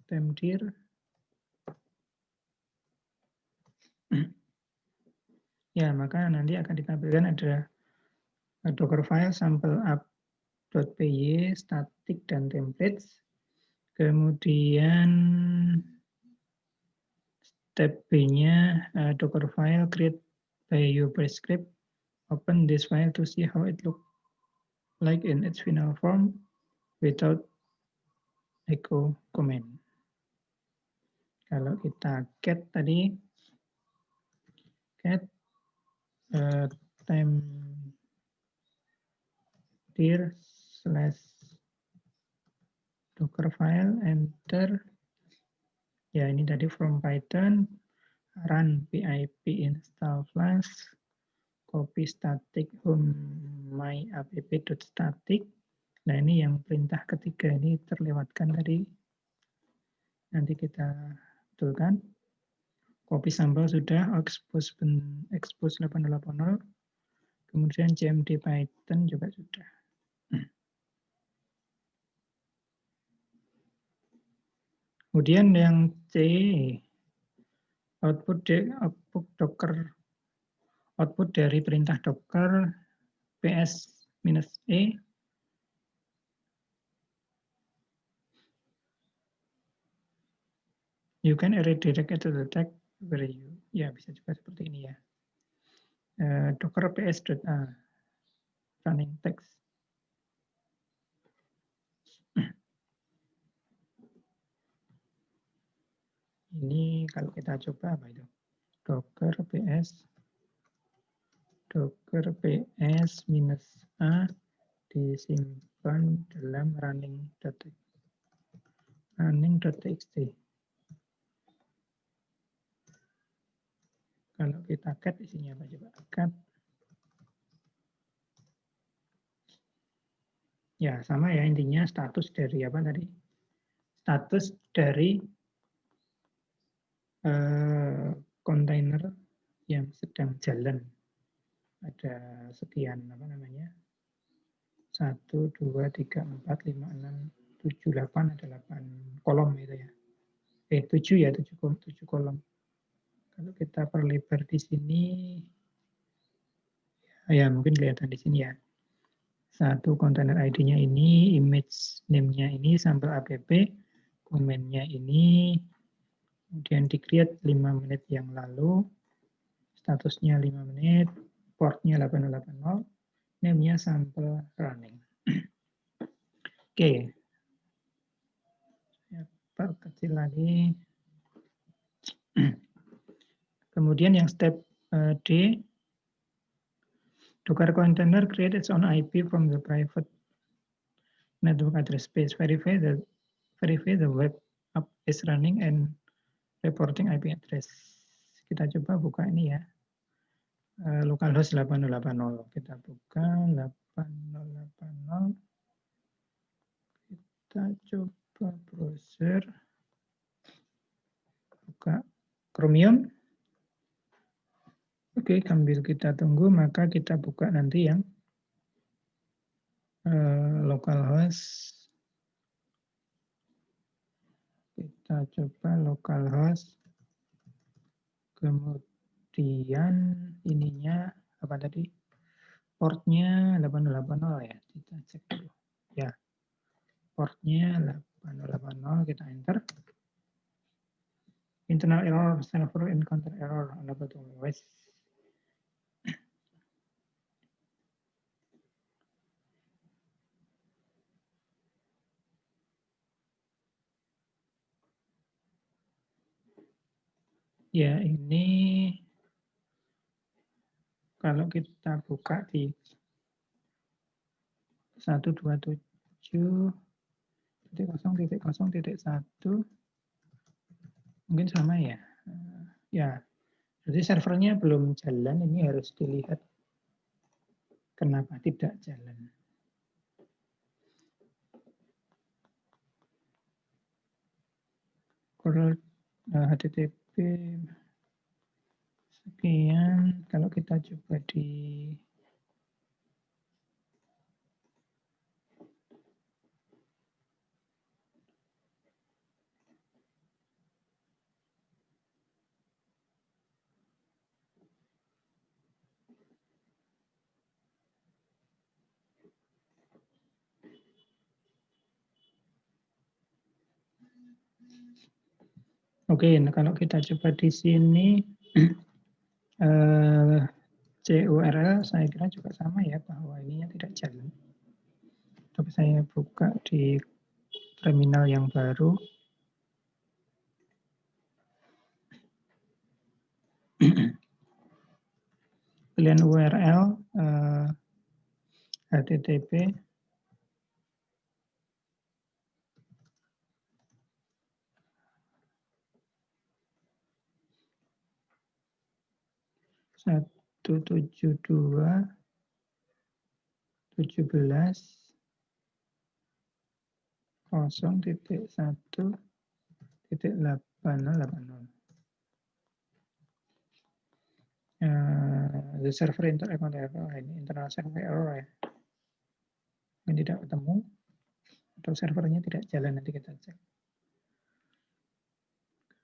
temdir. Ya, maka nanti akan ditampilkan ada Docker file sample app.py, static dan templates. Kemudian step B-nya Docker file create by your script. Open this file to see how it look like in its final form without echo command. Kalau kita cat tadi, cat temdir / Docker file, enter. Ya, ini tadi from Python, run pip install flash, copy static home my app.static. Nah, ini yang perintah ketiga ini terlewatkan tadi. Nanti kita betulkan. Copy sampel sudah, expose 8080. Kemudian CMD Python juga sudah. Kemudian yang C, output Docker, output dari perintah Docker ps-e. You can redirect it to the text where you, ya bisa juga seperti ini ya. Docker ps.a running text. Ini kalau kita coba apa itu? Docker ps -a disimpan dalam running.txt. Kalau kita cat isinya apa coba? Cat. Ya, sama ya intinya status dari apa tadi? Status dari kontainer yang sedang jalan. Ada sekian apa namanya? 1, 2, 3, 4, 5, 6, 78 ada 8 kolom itu ya. 7 ya, 7 kolom. Kalau kita perlebar di sini, ya mungkin kelihatan di sini ya. Satu kontainer ID-nya ini, image name-nya ini, sampel app, komennya ini, kemudian di-create 5 menit yang lalu, statusnya 5 menit, portnya 8080, name-nya sampel running. Oke, saya perkecil lagi. Kemudian yang step D, Docker container create its own IP from the private network address space. Verify the web app is running and reporting IP address. Kita coba buka ini ya. Localhost 8080. Kita buka 8080. Kita coba browser. Buka Chromium. Oke, sambil kita tunggu, maka kita buka nanti yang localhost. Kita coba localhost. Kemudian ininya apa tadi? Portnya 8080 ya. Kita cek dulu. Ya. Portnya 8080, kita enter. Internal error, server encounter error, wes. Ya, ini kalau kita buka di 127.0.0.1 mungkin sama ya. Ya, jadi servernya belum jalan, ini harus dilihat kenapa tidak jalan. Curl HTTP sekian, kalau kita coba di Oke, nah kalau kita coba di sini CURL saya kira juga sama ya, bahwa ininya tidak jalan. Coba saya buka di terminal yang baru. Pilihan URL HTTP satu tujuh dua 17.0.1.880. The server account error, ini internal server error ya. Ini tidak ketemu atau servernya tidak jalan, nanti kita cek.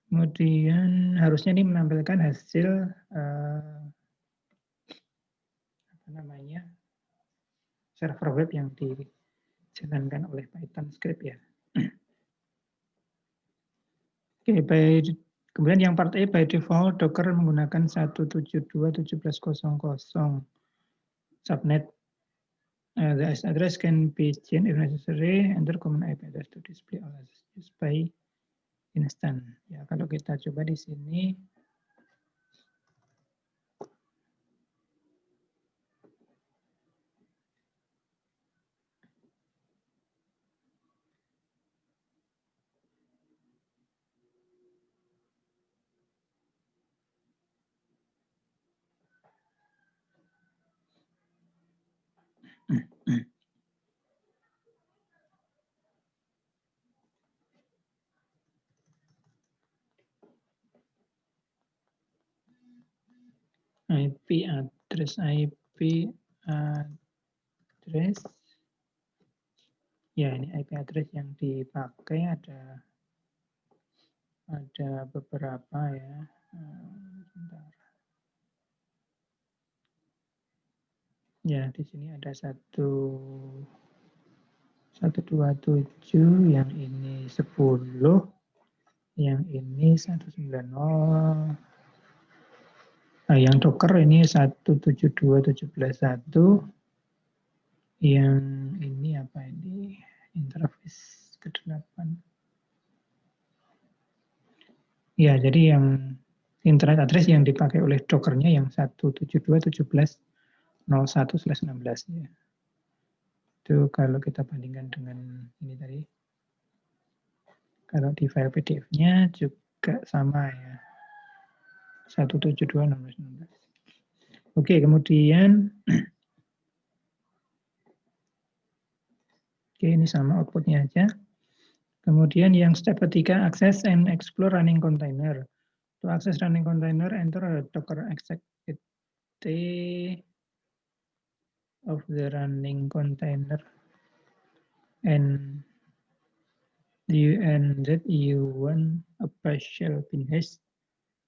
Kemudian harusnya ini menampilkan hasil server web yang dijalankan oleh Python script ya. Oke, kemudian yang part A by default Docker menggunakan 172.17.0.0 subnet. The address can be changed if necessary. Enter common IP address to display all used by instance. Ya, kalau kita coba di sini, IP address Ya, ini IP address yang dipakai ada beberapa ya. Bentar. Ya, di sini ada 127, yang ini 10, yang ini 190. Nah, yang Docker ini 172.17.1, yang ini apa ini? Interface ke-8. Ya, jadi yang internet address yang dipakai oleh Docker-nya yang 172.17.01/16 ya. Itu kalau kita bandingkan dengan ini tadi. Kalau di file PDF-nya juga sama ya. 172.16. Oke, kemudian oke, ini sama output-nya aja. Kemudian yang step ketiga, access and explore running container. To access running container, enter docker exec of the running container and that you want a partial bin hash.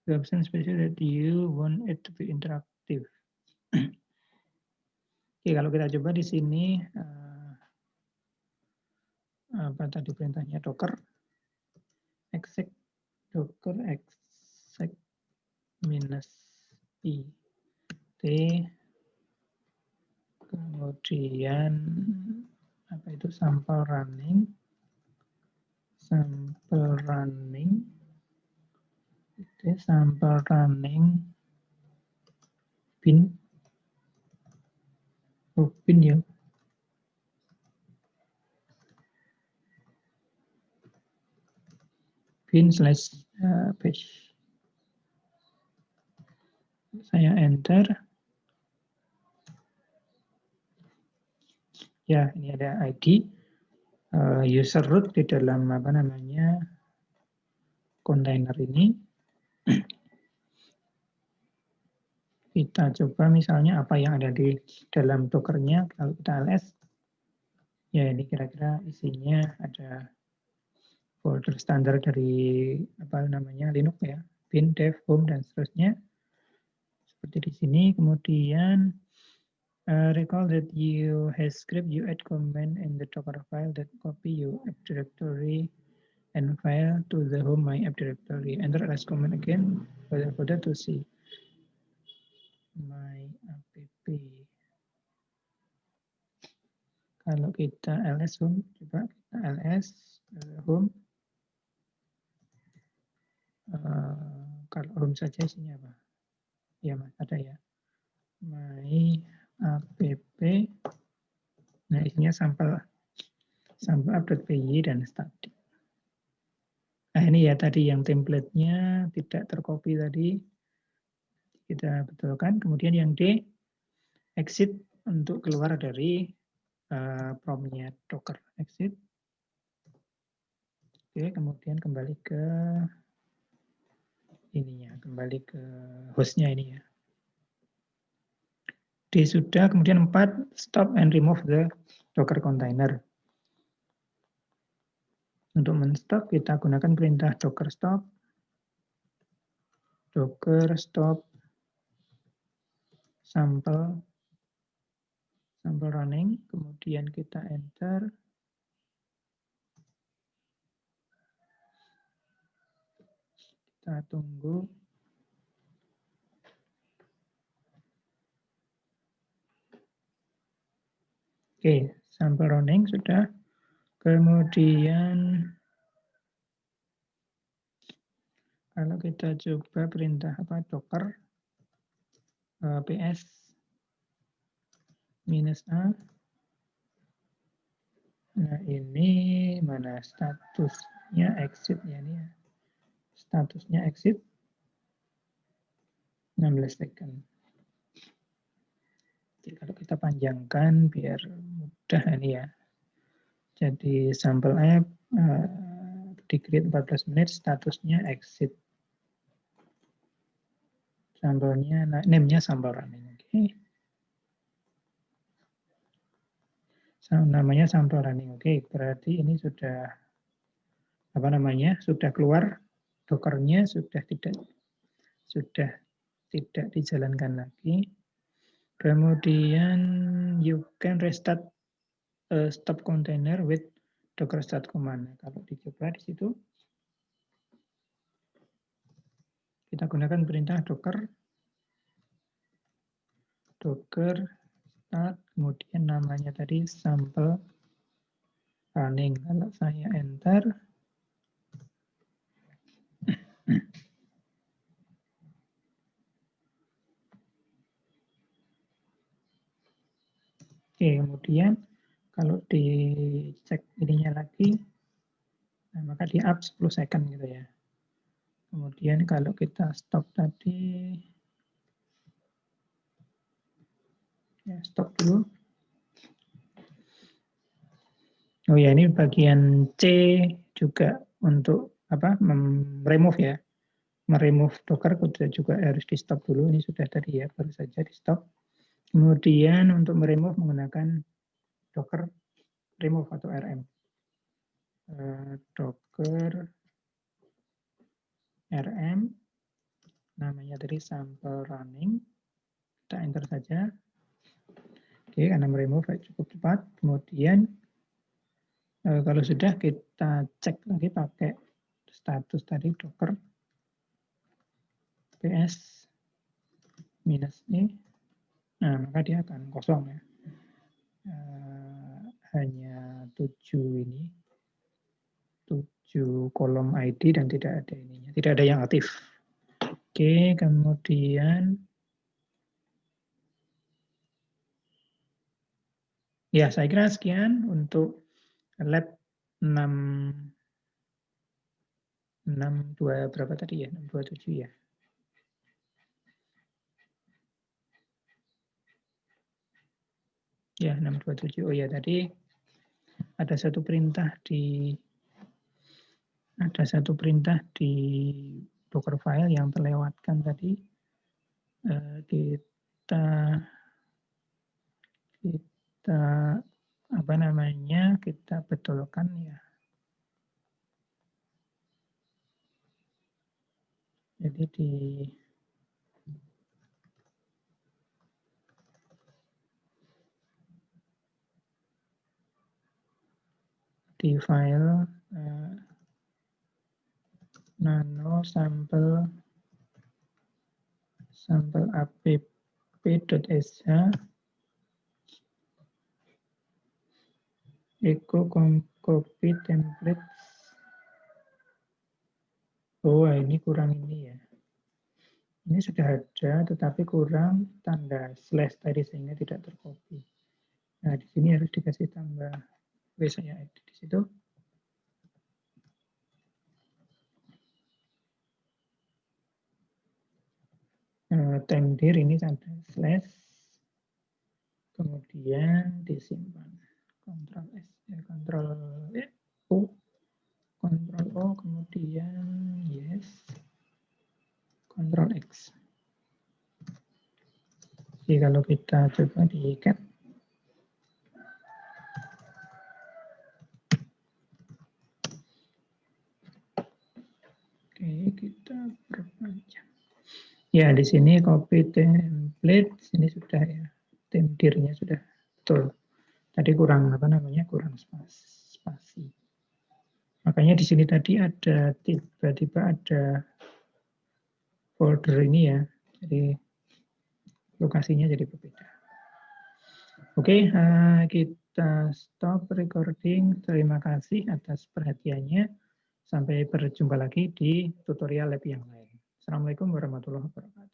The option special that you want it to be interactive. Oke, kalau kita coba di sini apa tadi perintahnya docker exec docker exec -i t, kemudian apa itu sample running bin ya, bin/bash. Saya enter. Ya, ini ada ID user root di dalam apa namanya kontainer ini. Kita coba misalnya apa yang ada di dalam Docker-nya. Kalau kita ls, ya ini kira-kira isinya ada folder standar dari apa namanya Linux ya, bin, dev, home, dan seterusnya. Seperti di sini. Kemudian recall that you has script you add command in the Docker file that copy your app directory and file to the home my app directory. Enter ls command again for that to see my app. Kalau kita ls home, coba kita ls home. Kalau home saja isinya apa? Ya mas, ada ya. My app. Nah isinya sampel app.py dan static. Nah ini ya tadi yang template-nya tidak tercopy tadi. Kita betulkan. Kemudian yang D, exit untuk keluar dari prompt-nya Docker. Exit. Oke, kemudian kembali ke ininya, kembali ke hostnya ini ya. D sudah, kemudian 4, stop and remove the Docker container. Untuk men-stop kita gunakan perintah docker stop sample running, kemudian kita enter. Kita tunggu. Oke, sample running sudah. Kemudian kalau kita coba perintah apa docker ps -a. Nah ini mana statusnya exit ya ini ya. Statusnya exit 16 second. Jadi kalau kita panjangkan biar mudah ini ya. Jadi sampel app di create 14 menit, statusnya exit. Sampelnya, name-nya sampel running. Okay. namanya sample running. Oke, berarti ini sudah sudah keluar Docker-nya, sudah tidak dijalankan lagi. Kemudian you can restart stop container with docker start command. Kalau dicoba di situ, kita gunakan perintah docker start, kemudian namanya tadi sample running. Kalau saya enter, oke, kemudian kalau dicek ininya lagi, nah maka di up 10 second gitu ya. Kemudian kalau kita stop tadi, ya stop dulu. Oh ya, ini bagian C juga untuk remove ya. Meremove Docker juga harus di stop dulu. Ini sudah tadi ya, baru saja di stop. Kemudian untuk meremove menggunakan Docker remove atau RM. Docker RM, namanya tadi sample running. Kita enter saja. Oke, karena meremove cukup cepat. Kemudian kalau sudah kita cek lagi pakai status tadi Docker ps -e. Nah, maka dia akan kosong ya. Hanya 7 kolom ID dan tidak ada ininya, tidak ada yang aktif. Oke, kemudian ya saya kira sekian untuk lab 62 berapa tadi ya? 627 ya. Ya, 627. Oh ya, tadi ada satu perintah di Docker file yang terlewatkan tadi. Kita betulkan ya. Jadi di file nano sample app.sh echo copy template. Oh, ini kurang ini ya. Ini sudah ada, tetapi kurang tanda slash tadi sehingga tidak tercopy. Nah, di sini harus dikasih tambah. Oke, saya edit di situ. Temdir ini ada slash, kemudian disimpan. Ctrl S, Ctrl O, kemudian yes, Ctrl X. Jadi kalau kita coba di cat, oke, kita perpanjang. Ya, di sini copy template, sini sudah ya, temdirnya sudah betul. Tadi kurang kurang spasi. Makanya di sini tadi ada tiba-tiba ada folder ini ya, jadi lokasinya jadi berbeda. Oke, kita stop recording. Terima kasih atas perhatiannya. Sampai berjumpa lagi di tutorial lab yang lain. Assalamualaikum warahmatullahi wabarakatuh.